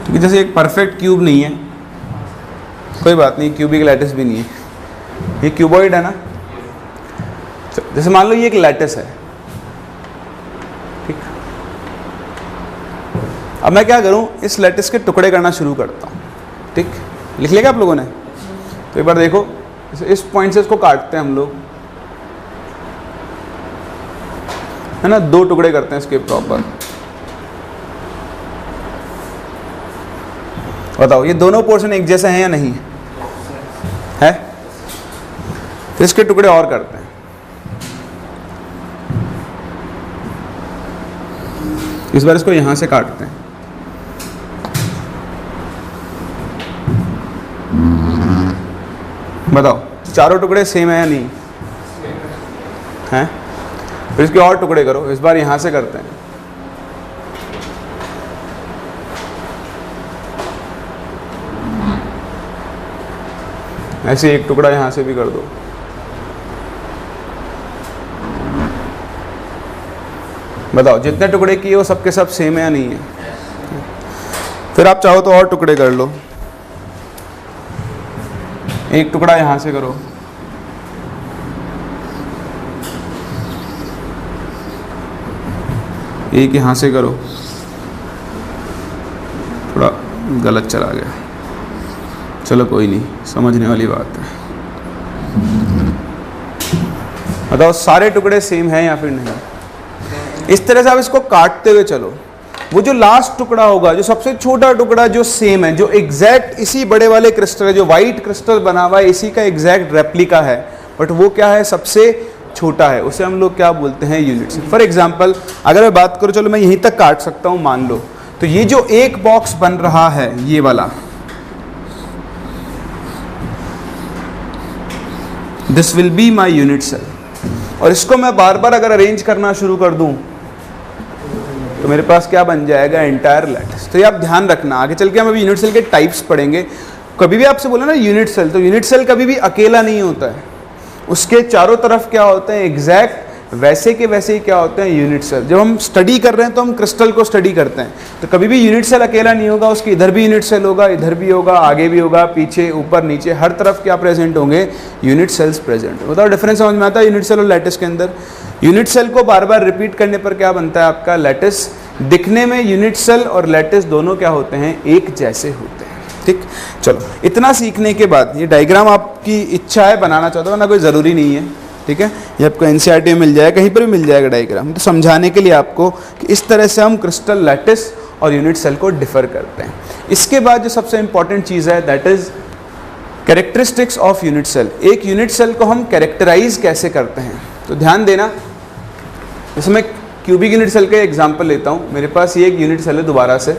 क्योंकि जैसे एक परफेक्ट क्यूब नहीं है, कोई बात नहीं, क्यूबिक लैटिस भी नहीं है, ये क्यूबॉइड है ना। जैसे मान लो ये एक लैटिस है, अब मैं क्या करूं, इस लैटिस के टुकड़े करना शुरू करता हूं। ठीक, लिख लिया आप लोगों ने? तो एक बार देखो, इस पॉइंट से इसको काटते हैं हम लोग, है ना, 2 टुकड़े करते हैं इसके प्रॉपर। बताओ ये दोनों पोर्शन एक जैसे हैं या नहीं है? तो इसके टुकड़े और करते हैं। इस बार इसको यहां से काटते हैं। बताओ चारों टुकड़े सेम है या नहीं हैं? फिर इसके और टुकड़े करो, इस बार यहां से करते हैं। ऐसे एक टुकड़ा यहाँ से भी कर दो। बताओ जितने टुकड़े किए वो सबके सब सेम है या नहीं है? फिर आप चाहो तो और टुकड़े कर लो, एक टुकड़ा यहाँ से करो, एक यहाँ से करो, थोड़ा गलत चला गया, चलो कोई नहीं, समझने वाली बात है। बताओ सारे टुकड़े सेम हैं या फिर नहीं? इस तरह से आप इसको काटते हुए चलो, वो जो लास्ट टुकड़ा होगा, जो सबसे छोटा टुकड़ा जो सेम है, जो एग्जैक्ट इसी बड़े वाले क्रिस्टल है, जो वाइट क्रिस्टल बना हुआ है इसी का एग्जैक्ट रेप्लिका है, बट वो क्या है, सबसे छोटा है, उसे हम लोग क्या बोलते हैं, यूनिट सेल। फॉर एग्जाम्पल अगर मैं बात करूं, चलो मैं यहीं तक काट सकता हूं मान लो, तो ये जो एक बॉक्स बन रहा है ये वाला, this will be my unit cell, और इसको मैं बार बार अगर अरेंज करना शुरू कर दूं तो मेरे पास क्या बन जाएगा, एंटायर लैटिस। तो ये आप ध्यान रखना, आगे चल के हम अभी यूनिट सेल के टाइप्स पढ़ेंगे। कभी भी आपसे बोला ना यूनिट सेल, तो यूनिट सेल कभी भी अकेला नहीं होता है, उसके चारों तरफ क्या होते हैं, एग्जैक्ट वैसे के वैसे ही क्या होते हैं, यूनिट सेल। जब हम स्टडी कर रहे हैं तो हम क्रिस्टल को स्टडी करते हैं, तो कभी भी यूनिट सेल अकेला नहीं होगा, उसके इधर भी यूनिट सेल होगा, इधर भी होगा, आगे भी होगा, पीछे, ऊपर, नीचे, हर तरफ क्या प्रेजेंट होंगे, यूनिट सेल्स प्रेजेंट। बताओ डिफरेंस समझ में आता है यूनिट सेल और लैटिस के अंदर? यूनिट सेल को बार बार रिपीट करने पर क्या बनता है आपका, लैटिस। दिखने में यूनिट सेल और लैटिस दोनों क्या होते हैं, एक जैसे होते हैं। ठीक, चलो इतना सीखने के बाद, ये डायग्राम आपकी इच्छा है बनाना चाहते हो ना, कोई ज़रूरी नहीं है, ठीक है, ये आपको एनसीईआरटी में मिल जाएगा, कहीं पर भी मिल जाएगा डायग्राम, तो समझाने के लिए आपको कि इस तरह से हम क्रिस्टल, लैटिस और यूनिट सेल को डिफर करते हैं। इसके बाद जो सबसे इंपॉर्टेंट चीज़ है, that is characteristics of unit cell. एक यूनिट सेल को हम कैरेक्टराइज कैसे करते हैं, तो ध्यान देना। जैसे मैं क्यूबिक यूनिट सेल का एग्जाम्पल लेता हूँ, मेरे पास ये एक यूनिट सेल है दोबारा से,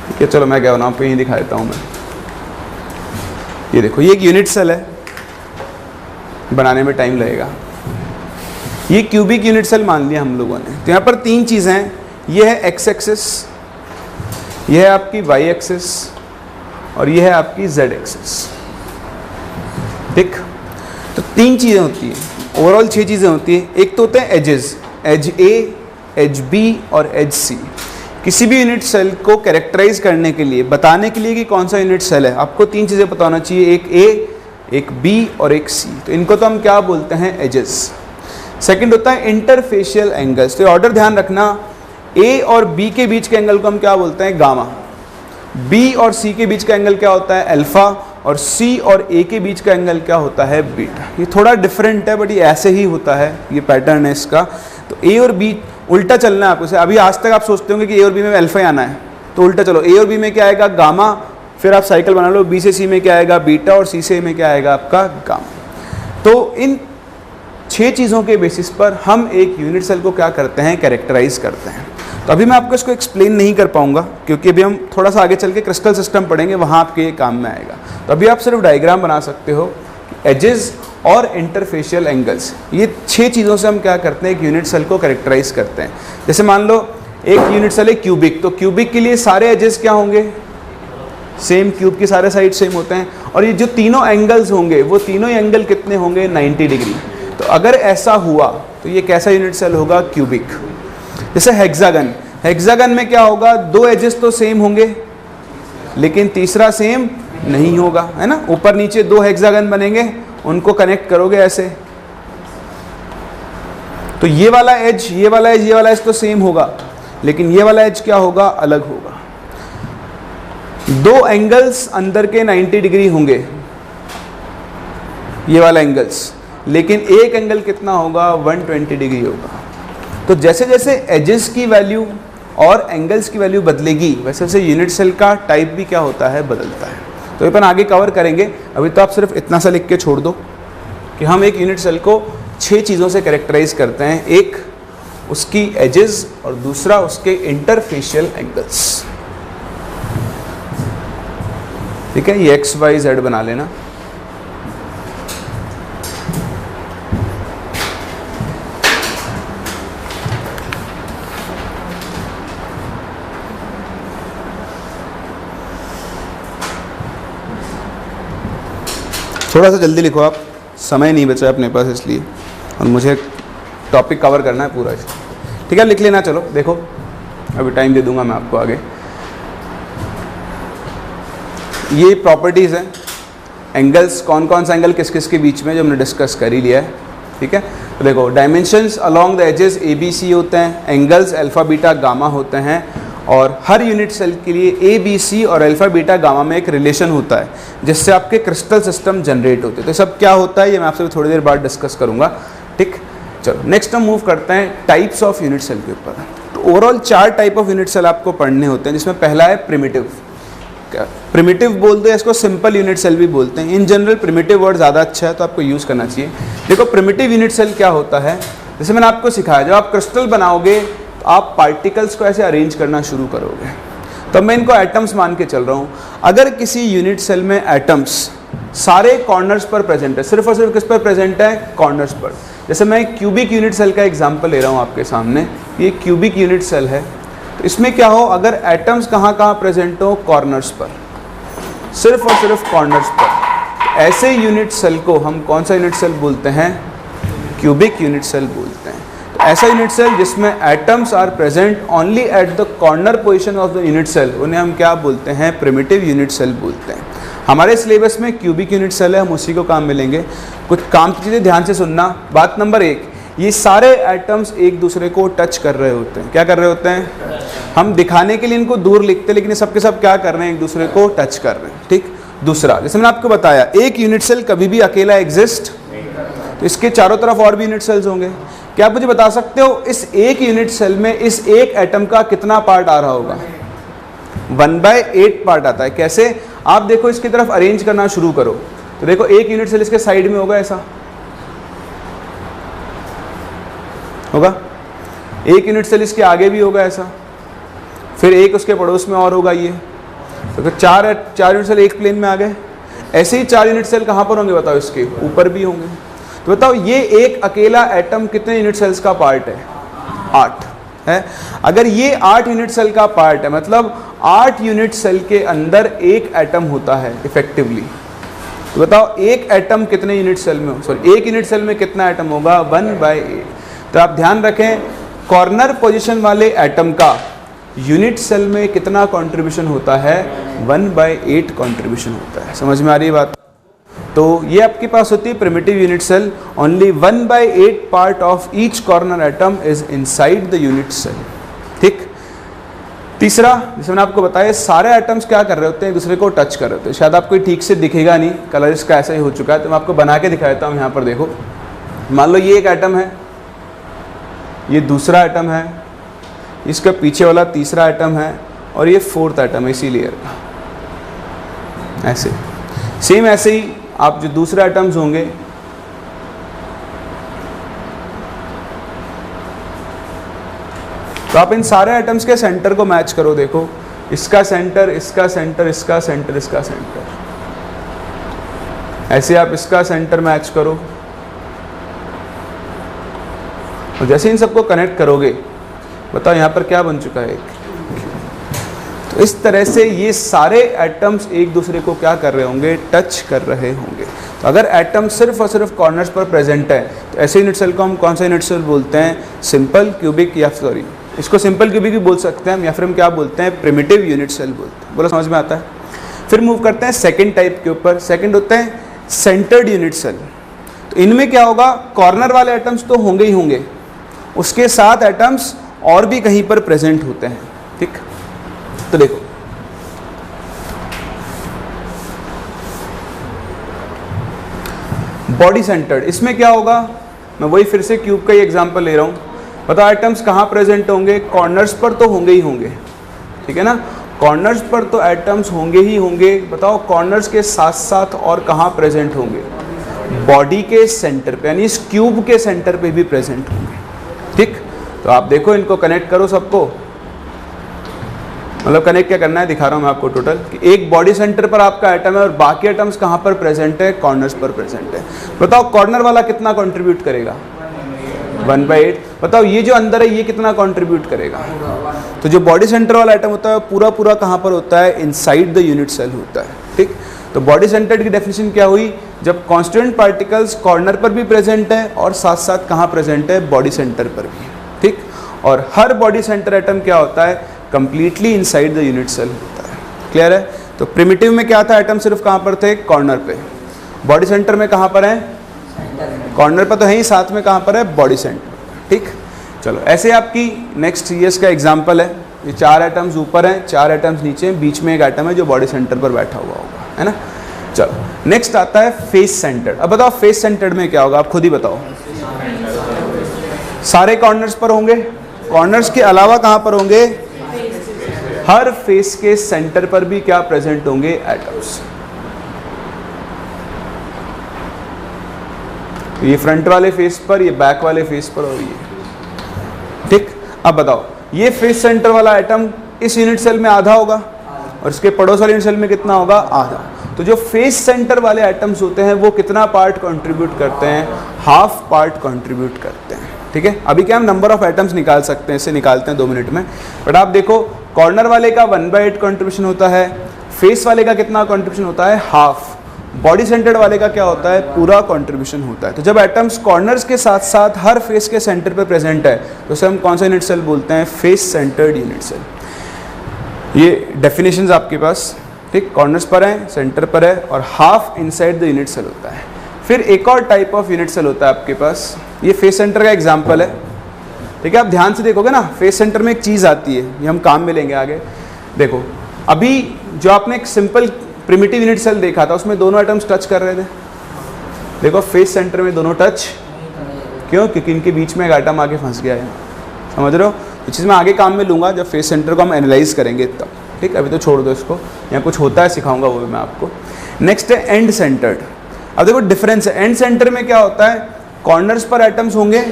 ठीक है, चलो मैं क्या आपको यहीं दिखा देता हूँ मैं। ये देखो, ये एक यूनिट सेल है, बनाने में टाइम लगेगा। ये क्यूबिक यूनिट सेल मान लिया हम लोगों ने। तो यहाँ पर तीन चीज़ें हैं, ये है एक्स एक्सिस, ये है आपकी वाई एक्सिस, और ये है आपकी जेड एक्सिस। ठीक, तो तीन चीज़ें होती हैं, ओवरऑल 6 चीज़ें होती हैं। एक तो होते हैं edges, edge A, edge B और एज सी। किसी भी यूनिट सेल को कैरेक्टराइज करने के लिए, बताने के लिए कि कौन सा यूनिट सेल है, आपको तीन चीज़ें पता होना चाहिए, एक ए, एक बी और एक सी। तो इनको तो हम क्या बोलते हैं, एजेस। सेकंड होता है इंटरफेशियल एंगल्स। तो ऑर्डर ध्यान रखना, ए और बी के बीच के एंगल को हम क्या बोलते हैं, गामा। बी और सी के बीच का एंगल क्या होता है, अल्फा। और सी और ए के बीच का एंगल क्या होता है, बीटा। ये थोड़ा डिफरेंट है, बट ये ऐसे ही होता है, ये पैटर्न है इसका। तो ए और बी उल्टा चलना है आपको। अभी आज तक आप सोचते होंगे कि ए और बी में अल्फा ही आना है, तो उल्टा चलो, ए और बी में क्या आएगा, गामा, फिर आप साइकिल बना लो, बी से सी में क्या आएगा, बीटा, और सी से ए में क्या आएगा आपका, गामा। तो इन 6 चीज़ों के बेसिस पर हम एक यूनिट सेल को क्या करते हैं, कैरेक्टराइज करते हैं। तो अभी मैं आपको इसको एक्सप्लेन नहीं कर पाऊंगा, क्योंकि अभी हम थोड़ा सा आगे चल के क्रिस्टल सिस्टम पढ़ेंगे, वहाँ आपके ये काम में आएगा। तो अभी आप सिर्फ डायग्राम बना सकते हो, एजेस और इंटरफेशियल एंगल्स, ये 6 चीज़ों से हम क्या करते हैं, एक यूनिट सेल को कैरेक्टराइज करते हैं। जैसे मान लो एक यूनिट सेल है क्यूबिक, तो क्यूबिक के लिए सारे एजेस क्या होंगे, सेम, क्यूब के सारे साइड सेम होते हैं। और ये जो तीनों एंगल्स होंगे, वो तीनों एंगल कितने होंगे, 90 डिग्री। तो अगर ऐसा हुआ तो ये कैसा यूनिट सेल होगा, क्यूबिक। जैसे हेक्सागन, हेक्सागन में क्या होगा, 2 एजेस तो सेम होंगे, लेकिन तीसरा सेम नहीं होगा, है ना। ऊपर नीचे 2 हेक्सागन बनेंगे, उनको कनेक्ट करोगे ऐसे, तो ये वाला एज, ये वाला एज, ये वाला एज तो सेम होगा, लेकिन ये वाला एज क्या होगा, अलग होगा। 2 एंगल्स अंदर के 90 डिग्री होंगे, ये वाला एंगल्स, लेकिन एक एंगल कितना होगा, 120 डिग्री होगा। तो जैसे जैसे एजेस की वैल्यू और एंगल्स की वैल्यू बदलेगी, वैसे वैसे यूनिट सेल का टाइप भी क्या होता है, बदलता है। तो अपन आगे कवर करेंगे, अभी तो आप सिर्फ इतना सा लिख के छोड़ दो कि हम एक यूनिट सेल को 6 चीज़ों से कैरेक्टराइज करते हैं। एक उसकी एजेस, और दूसरा उसके इंटरफेशियल एंगल्स। ठीक है, ये एक्स वाई जेड बना लेना। थोड़ा सा जल्दी लिखो आप, समय नहीं बचा अपने पास इसलिए, और मुझे टॉपिक कवर करना है पूरा। ठीक है, लिख लेना। चलो देखो, अभी टाइम दे दूंगा मैं आपको आगे। ये प्रॉपर्टीज़ हैं एंगल्स, कौन कौन सा एंगल किस किस के बीच में, जो हमने डिस्कस कर ही लिया है। ठीक है, तो देखो dimensions along the edges A B C होते हैं, एंगल्स अल्फा बीटा गामा होते हैं, और हर यूनिट सेल के लिए ए बी सी और अल्फा बीटा गामा में एक रिलेशन होता है जिससे आपके क्रिस्टल सिस्टम जनरेट होते हैं। तो सब क्या होता है ये मैं आपसे थोड़ी देर बाद डिस्कस करूंगा। ठीक, चलो नेक्स्ट हम मूव करते हैं टाइप्स ऑफ यूनिट सेल के ऊपर। तो overall 4 type of unit cell आपको पढ़ने होते हैं, जिसमें पहला है प्रिमिटिव। प्रिमिटिव बोलते हैं इसको, सिंपल यूनिट सेल भी बोलते हैं। इन जनरल प्रिमिटिव वर्ड ज़्यादा अच्छा है तो आपको यूज़ करना चाहिए। देखो प्रिमिटिव यूनिट सेल क्या होता है, जैसे मैंने आपको सिखाया, जब आप क्रिस्टल बनाओगे तो आप पार्टिकल्स को ऐसे अरेंज करना शुरू करोगे। तो मैं इनको एटम्स मान के चल रहा हूँ। अगर किसी यूनिट सेल में एटम्स सारे कॉर्नर्स पर प्रेजेंट है, सिर्फ और सिर्फ किस पर प्रेजेंट है, कॉर्नर्स पर। जैसे मैं क्यूबिक यूनिट सेल का एग्जांपल ले रहा हूँ आपके सामने, ये क्यूबिक यूनिट सेल है। तो इसमें क्या हो, अगर एटम्स कहाँ कहाँ प्रेजेंट हो, कॉर्नर्स पर, सिर्फ और सिर्फ कॉर्नर्स पर, ऐसे यूनिट सेल को हम कौन सा यूनिट सेल बोलते हैं, क्यूबिक यूनिट सेल बोलते हैं। तो ऐसा यूनिट सेल जिसमें atoms are present only at the corner position of the unit cell, उन्हें हम क्या बोलते हैं, प्रिमिटिव यूनिट सेल बोलते हैं। हमारे सिलेबस में क्यूबिक यूनिट सेल है, हम उसी को काम मिलेंगे। कुछ काम की चीज़ें ध्यान से सुनना। बात नंबर 1, ये सारे एटम्स एक दूसरे को टच कर रहे होते हैं। क्या कर रहे होते हैं, हम दिखाने के लिए इनको दूर लिखते हैं, लेकिन ये सब के सब क्या कर रहे हैं, एक दूसरे को टच कर रहे हैं। ठीक, दूसरा, जैसे मैंने आपको बताया, एक यूनिट सेल कभी भी अकेला एग्जिस्ट, तो इसके चारों तरफ और भी यूनिट सेल्स होंगे। क्या आप मुझे बता सकते हो इस एक यूनिट सेल में इस एक एटम का कितना पार्ट आ रहा होगा, 1/8 पार्ट आता है। कैसे, आप देखो इसकी तरफ अरेंज करना शुरू करो, तो देखो एक यूनिट सेल इसके साइड में होगा, ऐसा होगा, एक यूनिट सेल इसके आगे भी होगा ऐसा, फिर एक उसके पड़ोस में और होगा ये, तो चार यूनिट सेल एक प्लेन में आ गए। ऐसे ही 4 यूनिट सेल कहाँ पर होंगे बताओ, इसके ऊपर भी होंगे। तो बताओ ये एक अकेला एटम कितने यूनिट सेल्स का पार्ट है, 8 है। अगर ये 8 यूनिट सेल का पार्ट है, मतलब 8 यूनिट सेल के अंदर एक एटम होता है इफेक्टिवली। तो बताओ एक एटम कितने यूनिट सेल में हो, सॉरी एक यूनिट सेल में कितना एटम होगा, 1/8। तो आप ध्यान रखें, कॉर्नर पोजीशन वाले एटम का यूनिट सेल में कितना कंट्रीब्यूशन होता है, 1/8 कंट्रीब्यूशन होता है। समझ में आ रही है बात। तो ये आपके पास होती है primitive unit cell, only 1/8 part of each corner atom is inside the unit cell. ठीक, तीसरा, जैसे मैंने आपको बताया, सारे एटम्स क्या कर रहे होते हैं, एक दूसरे को टच कर रहे होते हैं। शायद आपको ठीक से दिखेगा नहीं, कलर इसका ऐसा ही हो चुका है, तो मैं आपको बना के दिखा देता हूँ। यहाँ पर देखो, मान लो ये एक एटम है, ये दूसरा एटम है, इसका पीछे वाला तीसरा एटम है, और ये 4th एटम है इसी लेयर का। ऐसे सेम ऐसे ही आप जो दूसरे एटम्स होंगे, तो आप इन सारे एटम्स के सेंटर को मैच करो। देखो इसका सेंटर, इसका सेंटर, इसका सेंटर, इसका सेंटर, ऐसे आप इसका सेंटर मैच करो, और जैसे इन सबको कनेक्ट करोगे, बताओ यहाँ पर क्या बन चुका है, तो इस तरह से ये सारे एटम्स एक दूसरे को क्या कर रहे होंगे, टच कर रहे होंगे। तो अगर एटम सिर्फ और सिर्फ कॉर्नर्स पर प्रेजेंट है, तो ऐसे यूनिट सेल को हम कौन सा यूनिट सेल बोलते हैं, सिंपल क्यूबिक, या सॉरी इसको सिंपल क्यूबिक भी बोल सकते हैं हम, या फिर हम क्या बोलते हैं, प्रिमिटिव यूनिट सेल बोलते हैं। बोलो समझ में आता है। फिर मूव करते हैं सेकेंड टाइप के ऊपर। सेकेंड होते हैं सेंटर्ड यूनिट सेल। तो इनमें क्या होगा, कॉर्नर वाले एटम्स तो होंगे ही होंगे, उसके साथ एटम्स और भी कहीं पर प्रेजेंट होते हैं। ठीक, तो देखो बॉडी सेंटर्ड, इसमें क्या होगा, मैं वही फिर से क्यूब का ही एग्जांपल ले रहा हूँ। बताओ एटम्स कहाँ प्रेजेंट होंगे, कॉर्नर्स पर तो होंगे ही होंगे, ठीक है ना, कॉर्नर्स पर तो एटम्स होंगे ही होंगे। बताओ कॉर्नर्स के साथ साथ और कहाँ प्रेजेंट होंगे, बॉडी के सेंटर पे, यानी इस क्यूब के सेंटर पे भी प्रेजेंट होंगे। ठीक, तो आप देखो इनको कनेक्ट करो सबको, मतलब कनेक्ट क्या करना है दिखा रहा हूँ मैं आपको टोटल, कि एक बॉडी सेंटर पर आपका एटम है और बाकी एटम्स कहाँ पर प्रेजेंट है, कॉर्नर्स पर प्रेजेंट है। बताओ कॉर्नर वाला कितना कंट्रीब्यूट करेगा, 1/8। बताओ ये जो अंदर है ये कितना कंट्रीब्यूट करेगा। तो जो बॉडी सेंटर वाला एटम होता है पूरा पूरा कहाँ पर होता है, इनसाइड द यूनिट सेल होता है। ठीक, तो बॉडी सेंटर्ड की डेफिनेशन क्या हुई, जब कॉन्स्टिट्यूएंट पार्टिकल्स कॉर्नर पर भी प्रेजेंट है और साथ साथ कहाँ प्रेजेंट है, बॉडी सेंटर पर भी, ठीक। और हर बॉडी सेंटर एटम क्या होता है, completely inside the unit cell होता है। क्लियर है। तो प्रिमिटिव में क्या था, एटम सिर्फ कहाँ पर थे, कॉर्नर पे। बॉडी सेंटर में कहाँ पर है, कॉर्नर पर तो है ही, साथ में कहाँ पर है, बॉडी सेंटर। ठीक, चलो ऐसे आपकी नेक्स्ट ईयर्स का एग्जाम्पल है। ये 4 एटम्स ऊपर हैं, 4 एटम्स नीचे हैं, बीच में एक एटम है जो बॉडी सेंटर पर बैठा हुआ होगा, है ना। चलो नेक्स्ट आता है फेस सेंटर्ड। अब बताओ फेस सेंटर्ड में क्या होगा, आप खुद ही बताओ। सारे कॉर्नर्स पर होंगे, कॉर्नर्स के अलावा कहाँ पर होंगे, हर फेस के सेंटर पर भी क्या प्रेजेंट होंगे, एटम्स। ये फ्रंट वाले फेस पर, ये बैक वाले फेस पर और ये, ठीक। अब बताओ ये फेस सेंटर वाला एटम इस यूनिट सेल में आधा होगा और इसके पड़ोस वाले यूनिट सेल में कितना होगा, आधा। तो जो फेस सेंटर वाले एटम्स होते हैं वो कितना पार्ट कंट्रीब्यूट करते हैं, हाफ पार्ट कंट्रीब्यूट करते हैं, ठीक है। अभी क्या हम नंबर ऑफ एटम्स निकाल सकते हैं, इसे निकालते हैं 2 मिनट में। बट आप देखो कॉर्नर वाले का 1/8 कंट्रीब्यूशन होता है, फेस वाले का कितना कंट्रीब्यूशन होता है, हाफ। बॉडी सेंटर्ड वाले का क्या होता है, पूरा कंट्रीब्यूशन होता है। तो जब एटम्स कॉर्नर्स के साथ साथ हर फेस के सेंटर पे प्रेजेंट है तो उसे हम कौन सा यूनिट सेल बोलते हैं, फेस सेंटर्ड यूनिट सेल। ये डेफिनेशंस आपके पास, ठीक। कॉर्नर्स पर है, सेंटर पर है और half inside the unit cell होता है। फिर एक और टाइप ऑफ यूनिट सेल होता है आपके पास, ये फेस सेंटर का एग्जाम्पल है, ठीक है। आप ध्यान से देखोगे ना, फेस सेंटर में एक चीज़ आती है, ये हम काम में लेंगे आगे। देखो अभी जो आपने एक सिंपल प्रिमिटिव यूनिट सेल देखा था उसमें दोनों एटम्स टच कर रहे थे, देखो फेस सेंटर में दोनों टच, क्यों, क्योंकि इनके बीच में एक एटम आके फंस गया है, समझ रहे हो। ये चीज़ मैं आगे काम में लूँगा जब फेस सेंटर को हम एनालाइज करेंगे तब, ठीक। अभी तो छोड़ दो इसको, यहाँ कुछ होता है सिखाऊंगा वो भी मैं आपको। नेक्स्ट है एंड सेंटर्ड। अब देखो डिफरेंस है, एंड सेंटर में क्या होता है, कॉर्नर्स पर एटम्स होंगे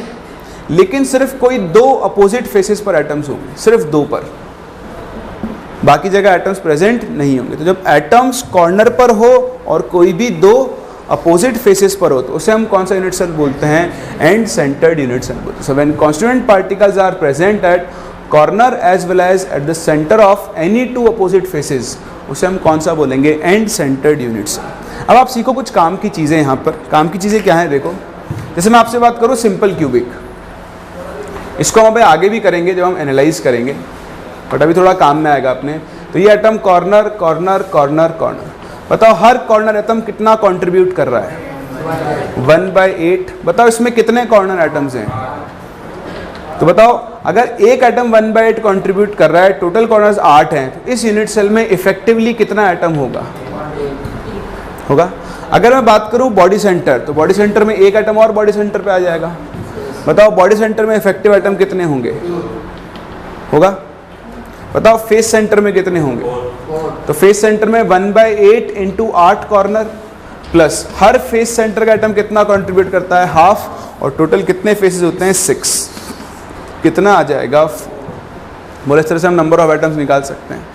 लेकिन सिर्फ कोई 2 अपोजिट फेसेस पर एटम्स होंगे, सिर्फ 2 पर, बाकी जगह एटम्स प्रेजेंट नहीं होंगे। तो जब एटम्स कॉर्नर पर हो और कोई भी 2 अपोजिट फेसेस पर हो तो उसे हम कौन सा यूनिट सेल बोलते हैं, एंड सेंटर्ड यूनिट सेल बोलते हैं। So when constituent particles are present at corner as well as at the centre of any 2 opposite faces, उसे हम कौन सा बोलेंगे, एंड सेंटर्ड यूनिट सेल। अब आप सीखो कुछ काम की चीज़ें। यहाँ पर काम की चीज़ें क्या हैं, देखो जैसे मैं आपसे बात करूँ सिंपल क्यूबिक, इसको हम अभी आगे भी करेंगे जब हम एनालाइज करेंगे, बट अभी थोड़ा काम में आएगा अपने। तो ये atom corner corner corner corner, बताओ हर कॉर्नर एटम कितना कंट्रीब्यूट कर रहा है, 1/8। बताओ इसमें कितने कॉर्नर एटम्स हैं, तो बताओ अगर एक एटम 1/8 कंट्रीब्यूट कर रहा है, टोटल कॉर्नर्स 8 हैं, तो इस यूनिट सेल में इफेक्टिवली कितना एटम होगा। अगर मैं बात करूं बॉडी सेंटर, तो बॉडी सेंटर में एक एटम और बॉडी सेंटर पे आ जाएगा। बताओ बॉडी सेंटर में इफेक्टिव एटम कितने होंगे, होगा। बताओ फेस सेंटर में कितने होंगे, तो फेस सेंटर में 1/8 × 8 कॉर्नर प्लस हर फेस सेंटर का एटम कितना कंट्रीब्यूट करता है, हाफ, और टोटल कितने फेसेस होते हैं, 6। कितना आ जाएगा, बोले इस तरह से हम नंबर ऑफ एटम्स निकाल सकते हैं।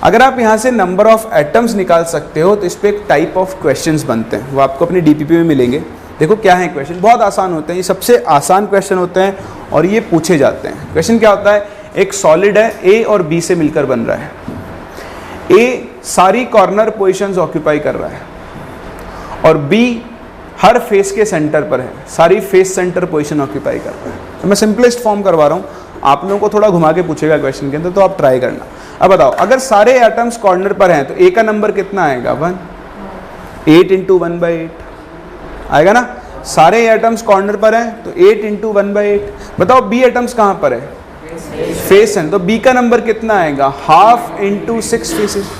अगर आप यहाँ से नंबर ऑफ एटम्स निकाल सकते हो तो इस पर एक टाइप ऑफ क्वेश्चंस बनते हैं, वो आपको अपनी डीपीपी में मिलेंगे। देखो क्या है क्वेश्चन, बहुत आसान होते हैं, ये सबसे आसान क्वेश्चन होते हैं और ये पूछे जाते हैं। क्वेश्चन क्या होता है, एक सॉलिड है, ए और बी से मिलकर बन रहा है। ए सारी कॉर्नर पोजीशंस ऑक्यूपाई कर रहा है और बी हर फेस के सेंटर पर है, सारी फेस सेंटर पोजीशन ऑक्यूपाई कर रहा है। तो मैं सिंपलेस्ट फॉर्म करवा रहा हूँ, आप लोगों को थोड़ा घुमा के पूछेगा क्वेश्चन के अंदर, तो आप ट्राई करना। अब बताओ अगर सारे एटम्स कॉर्नर पर हैं तो ए का नंबर कितना आएगा, 1, 8 × 1/8 आएगा ना। सारे एटम्स कॉर्नर पर हैं तो 8 × 1/8। बताओ बी एटम्स कहाँ पर है, फेस है, तो बी का नंबर कितना आएगा, हाफ × 6 फेसेस।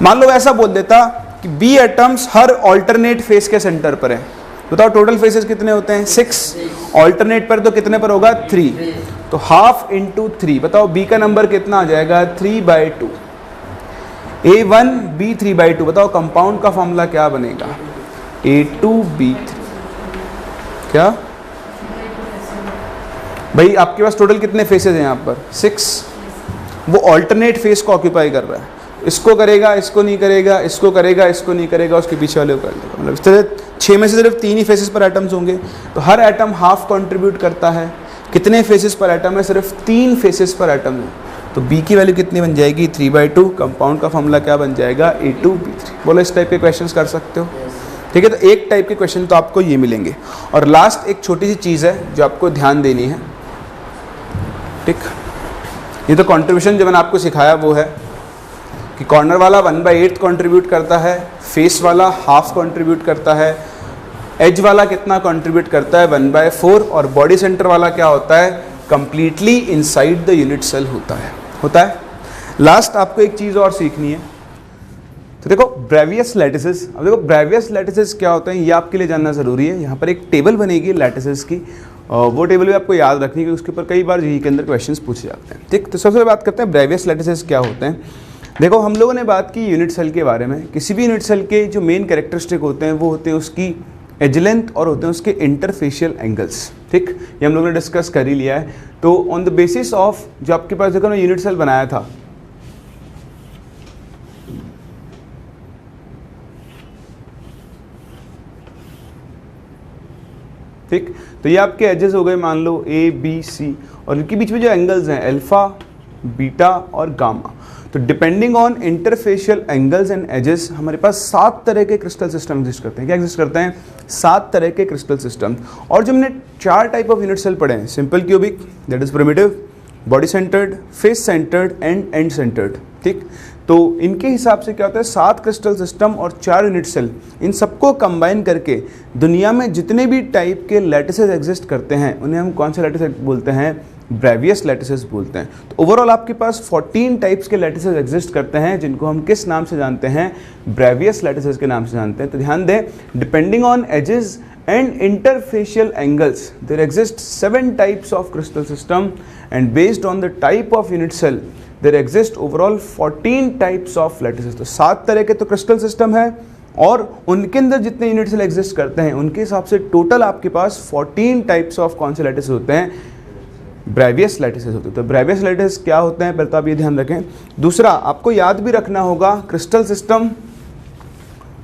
मान लो ऐसा बोल देता कि बी एटम्स हर ऑल्टरनेट फेस के सेंटर पर है, बताओ टोटल फेसेस कितने होते हैं, 6। ऑल्टरनेट पर तो कितने पर होगा, 3, तो हाफ × 3। बताओ बी का नंबर कितना आ जाएगा, 3/2। A1 B 3/2। बताओ कंपाउंड का फॉर्मूला क्या बनेगा, A2B3। क्या भाई, आपके पास टोटल कितने फेसेस हैं यहाँ पर, 6। वो ऑल्टरनेट फेस को ऑक्यूपाई कर रहा है, इसको करेगा, इसको नहीं करेगा, इसको करेगा, इसको नहीं करेगा, उसके पीछे वाले को कर देगा। मतलब इस तरह 6 में से सिर्फ 3 ही फेसेस पर एटम्स होंगे, तो हर एटम हाफ कंट्रीब्यूट करता है। कितने फेसेस पर एटम है, सिर्फ 3 फेसेस पर एटम है। तो b की वैल्यू कितनी बन जाएगी 3/2, कंपाउंड का फॉर्मूला क्या बन जाएगा A2B3। बोलो इस टाइप के क्वेश्चंस कर सकते हो, ठीक है। तो एक टाइप के क्वेश्चन तो आपको ये मिलेंगे। और लास्ट एक छोटी सी चीज़ है जो आपको ध्यान देनी है, ठीक। ये तो कंट्रीब्यूशन जो मैंने आपको सिखाया वो है कि कॉर्नर वाला 1/8 कंट्रीब्यूट करता है, फेस वाला हाफ कंट्रीब्यूट करता है, एज वाला कितना कंट्रीब्यूट करता है 1/4, और बॉडी सेंटर वाला क्या होता है completely inside the unit cell होता है। लास्ट आपको एक चीज़ और सीखनी है, तो देखो ब्रेवियस लैटिसेस। अब देखो ब्रेवियस लैटिसेस क्या होते हैं ये आपके लिए जानना ज़रूरी है। यहाँ पर एक टेबल बनेगी लैटिसेस की, वो टेबल भी आपको याद रखनी है, उसके ऊपर कई बार जी के अंदर क्वेश्चंस पूछे जाते हैं, ठीक। तो सबसे पहले बात करते हैं ब्रेवियस लैटिसेस क्या होते हैं। देखो हम लोगों ने बात की यूनिट सेल के बारे में। किसी भी यूनिट सेल के जो मेन कैरेक्टरिस्टिक होते हैं वो होते हैं उसकी एज लेंथ और होते हैं उसके इंटरफेशियल एंगल्स, ठीक। ये हम लोगों ने डिस्कस कर ही लिया है। तो ऑन द बेसिस ऑफ जो आपके पास देखो ना यूनिट सेल बनाया था, ठीक। तो ये आपके एजेस हो गए मान लो A B C, और इनके बीच में जो एंगल्स हैं अल्फा, बीटा और गामा। तो depending on interfacial angles and edges हमारे पास 7 तरह के क्रिस्टल सिस्टम एग्जिस्ट करते हैं। क्या एग्जिस्ट करते हैं 7 तरह के क्रिस्टल सिस्टम। और जो हमने 4 टाइप ऑफ यूनिट सेल पढ़े हैं, simple cubic that is primitive, body centred, face centred and and centred, ठीक। तो इनके हिसाब से क्या होता है 7 क्रिस्टल सिस्टम और 4 यूनिट सेल, इन सबको कंबाइन करके दुनिया में जितने भी टाइप के लैटिसेस एग्जिस्ट करते हैं उन्हें हम कौन से लैटिस बोलते हैं ब्रेवियस लैटिसेस बोलते हैं। तो ओवरऑल आपके पास 14 टाइप्स के लैटिसेस एग्जिस्ट करते हैं जिनको हम किस नाम से जानते हैं ब्रेवियस लैटिसेस के नाम से जानते हैं। तो ध्यान दें depending on edges and interfacial angles there exist 7 types of crystal system, and based on the type of unit cell there exist overall 14 types of lattices। तो 7 तरह के तो क्रिस्टल सिस्टम है और उनके अंदर जितने यूनिट सेल एग्जिस्ट करते हैं उनके हिसाब से टोटल आपके पास 14 टाइप्स ऑफ कौन से लैटिस होते हैं ब्रेवियस लैटिसेस होते हैं। तो ब्रेवियस लैटिस क्या होते हैं पहले तो आप ये ध्यान रखें। दूसरा आपको याद भी रखना होगा क्रिस्टल सिस्टम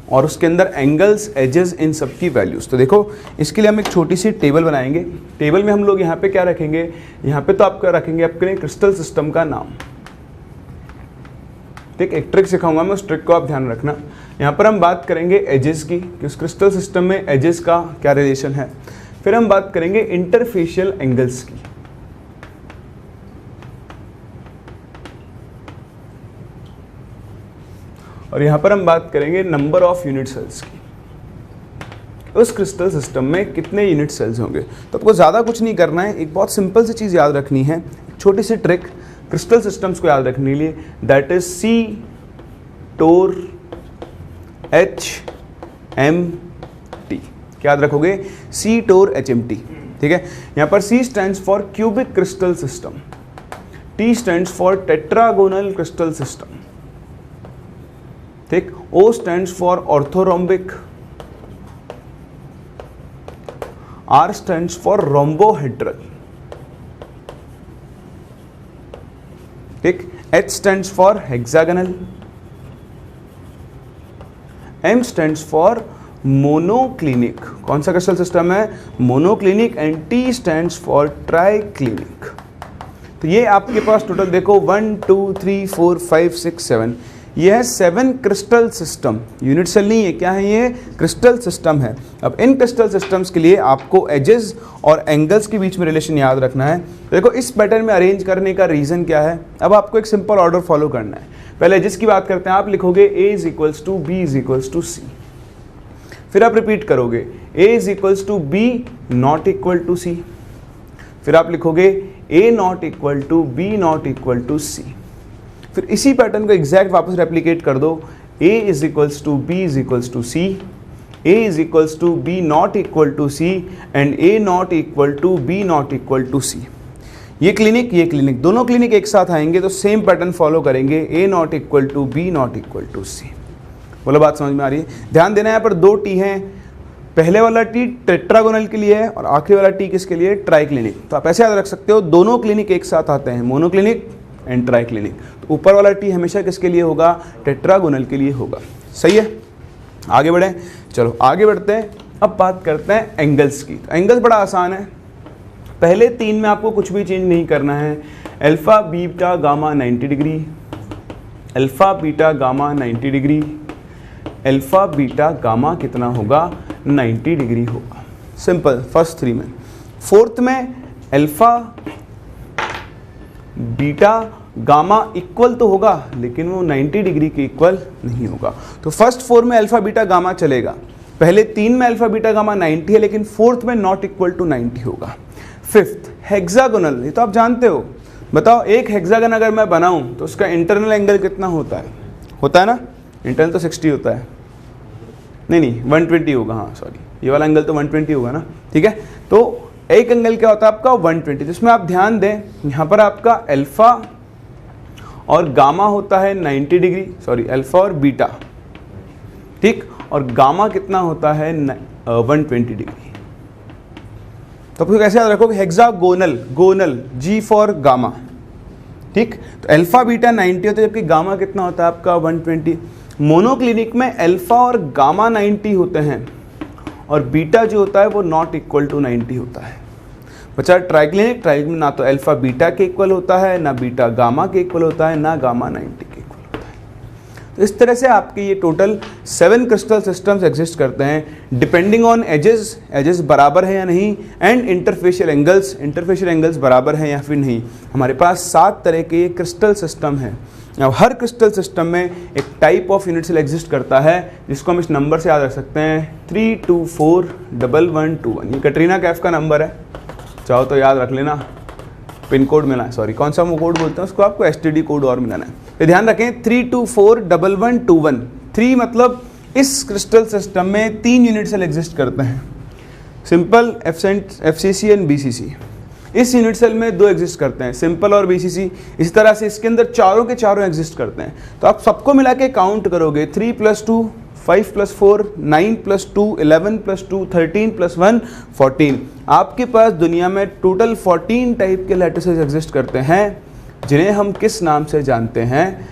और उसके अंदर एंगल्स, एजेस, इन सब की वैल्यूज़। तो देखो इसके लिए हम एक छोटी सी टेबल बनाएंगे। टेबल में हम लोग यहाँ पे क्या रखेंगे, यहाँ पे तो आपका रखेंगे आपके लिए क्रिस्टल सिस्टम का नाम, ठीक। एक ट्रिक सिखाऊंगा मैं, उस ट्रिक को आप ध्यान रखना। यहाँ पर हम बात करेंगे एजेस की कि उस क्रिस्टल सिस्टम में एजेस का क्या रिलेशन है। फिर हम बात करेंगे इंटरफेशियल एंगल्स की, और यहाँ पर हम बात करेंगे नंबर ऑफ यूनिट सेल्स की। उस क्रिस्टल सिस्टम में कितने यूनिट सेल्स होंगे। तो आपको ज़्यादा कुछ नहीं करना है, एक बहुत सिंपल सी चीज़ याद रखनी है, छोटी सी ट्रिक क्रिस्टल सिस्टम्स को याद रखने के लिए, that is C tor HMT। क्या याद रखोगे C टोर HMT, ठीक है। यहाँ पर C stands for cubic crystal system, T stands for tetragonal crystal system, ठीक। O stands for orthorhombic, R stands for rhombohedral, ठीक। H stands for hexagonal, M stands for monoclinic. कौन सा crystal system है monoclinic, and T stands for triclinic. तो ये आपके पास total देखो 1 2 3 4 5 6 7, ये है 7 क्रिस्टल सिस्टम। यूनिट सेल नहीं है, क्या है ये क्रिस्टल सिस्टम है। अब इन क्रिस्टल सिस्टम्स के लिए आपको एजेस और एंगल्स के बीच में रिलेशन याद रखना है। देखो इस पैटर्न में अरेंज करने का रीज़न क्या है, अब आपको एक सिंपल ऑर्डर फॉलो करना है। पहले एजेस की बात करते हैं, आप लिखोगे A is equals to B is equals to C, फिर आप रिपीट करोगे A is equals to B not equal to C, फिर आप लिखोगे A not equal to B not equal to C, फिर इसी पैटर्न को एग्जैक्ट वापस रेप्लिकेट कर दो, A is equals to B is equals to C, A is equals to B not equal to C एंड A not equal to B not equal to C। ये clinic दोनों clinic एक साथ आएंगे तो सेम पैटर्न फॉलो करेंगे, A not equal to B not equal to C। बोलो बात समझ में आ रही है। ध्यान देना यहाँ पर 2 T हैं, पहले वाला T टेट्रागोनल के लिए है और आखिरी वाला T किसके लिए ट्राइक्लिनिक। तो आप ऐसे याद रख सकते हो दोनों क्लिनिक एक साथ आते हैं, मोनोक्लिनिक एंड ट्राइक्लिनिक। तो ऊपर वाला T हमेशा किसके लिए होगा टेट्रागोनल के लिए होगा। सही है, आगे बढ़ें। चलो आगे बढ़ते हैं, अब बात करते हैं एंगल्स की। तो एंगल्स बड़ा आसान है, पहले 3 में आपको कुछ भी चेंज नहीं करना है। Alpha beta gamma 90 degree, alpha beta gamma 90 degree, alpha beta gamma कितना होगा 90 डिग्री होगा। सिंपल फर्स्ट 3 में। फोर्थ में अल्फा बीटा गामा इक्वल तो होगा लेकिन वो 90 डिग्री के इक्वल नहीं होगा। तो फर्स्ट 4 में अल्फा बीटा गामा चलेगा, पहले 3 में अल्फा बीटा गामा 90 है लेकिन फोर्थ में नॉट इक्वल टू 90 होगा। फिफ्थ हेक्सागोनल, ये तो आप जानते हो। बताओ एक हेक्सागन अगर मैं बनाऊं तो उसका इंटरनल एंगल कितना होता है ना? इंटरनल तो 60 होता है, नहीं 120 होगा, हाँ सॉरी, ये वाला एंगल तो 120 होगा ना, ठीक है। तो एक एंगल क्या होता है आपका 120, जिसमें आप ध्यान दें यहाँ पर आपका अल्फा और गामा होता है 90 डिग्री, सॉरी अल्फा और बीटा, ठीक, और गामा कितना होता है 120 डिग्री। तो आपको कैसे याद रखोगे? हेक्सागोनल, गोनल जी फॉर गामा, ठीक। तो अल्फा बीटा 90 होता है जबकि गामा कितना होता है आपका 120। मोनोक्लिनिक में अल्फा और गामा 90 होते हैं और बीटा जो होता है वो नॉट इक्वल टू 90 होता है। बच्चा ट्राइक्लिनिक, ट्राइक्लिनिक में ना तो अल्फा बीटा के इक्वल होता है, ना बीटा गामा के इक्वल होता है, ना गामा 90 के इक्वल होता है। तो इस तरह से आपके ये टोटल 7 क्रिस्टल सिस्टम्स एग्जिस्ट करते हैं डिपेंडिंग ऑन एजेस बराबर है या नहीं, एंड इंटरफेशियल एंगल्स बराबर हैं या फिर नहीं। हमारे पास 7 तरह के ये क्रिस्टल सिस्टम हैं। अब हर क्रिस्टल सिस्टम में एक type of unit cell exist करता है जिसको हम इस नंबर से याद रख सकते हैं 3241121। ये कटरीना कैफ का नंबर है, चाहो तो याद रख लेना। पिन कोड मिला है, सॉरी कौन सा वो कोड बोलते हैं उसको, आपको STD कोड और मिलाना है। तो ध्यान रखें 3241121। 3 मतलब इस क्रिस्टल सिस्टम में 3 यूनिट सेल एग्जिस्ट करते हैं, सिंपल, FCC एंड BCC। इस यूनिट सेल में 2 एग्जिस्ट करते हैं, सिंपल और BCC। इस तरह से इसके अंदर चारों के चारों एग्जिस्ट करते हैं। तो आप सबको मिला के काउंट करोगे 3 + 2 5 + 4 9 + 2 11 + 2 13 + 1 14। आपके पास दुनिया में टोटल 14 टाइप के लैटिसेस एग्जिस्ट करते हैं जिन्हें हम किस नाम से जानते हैं?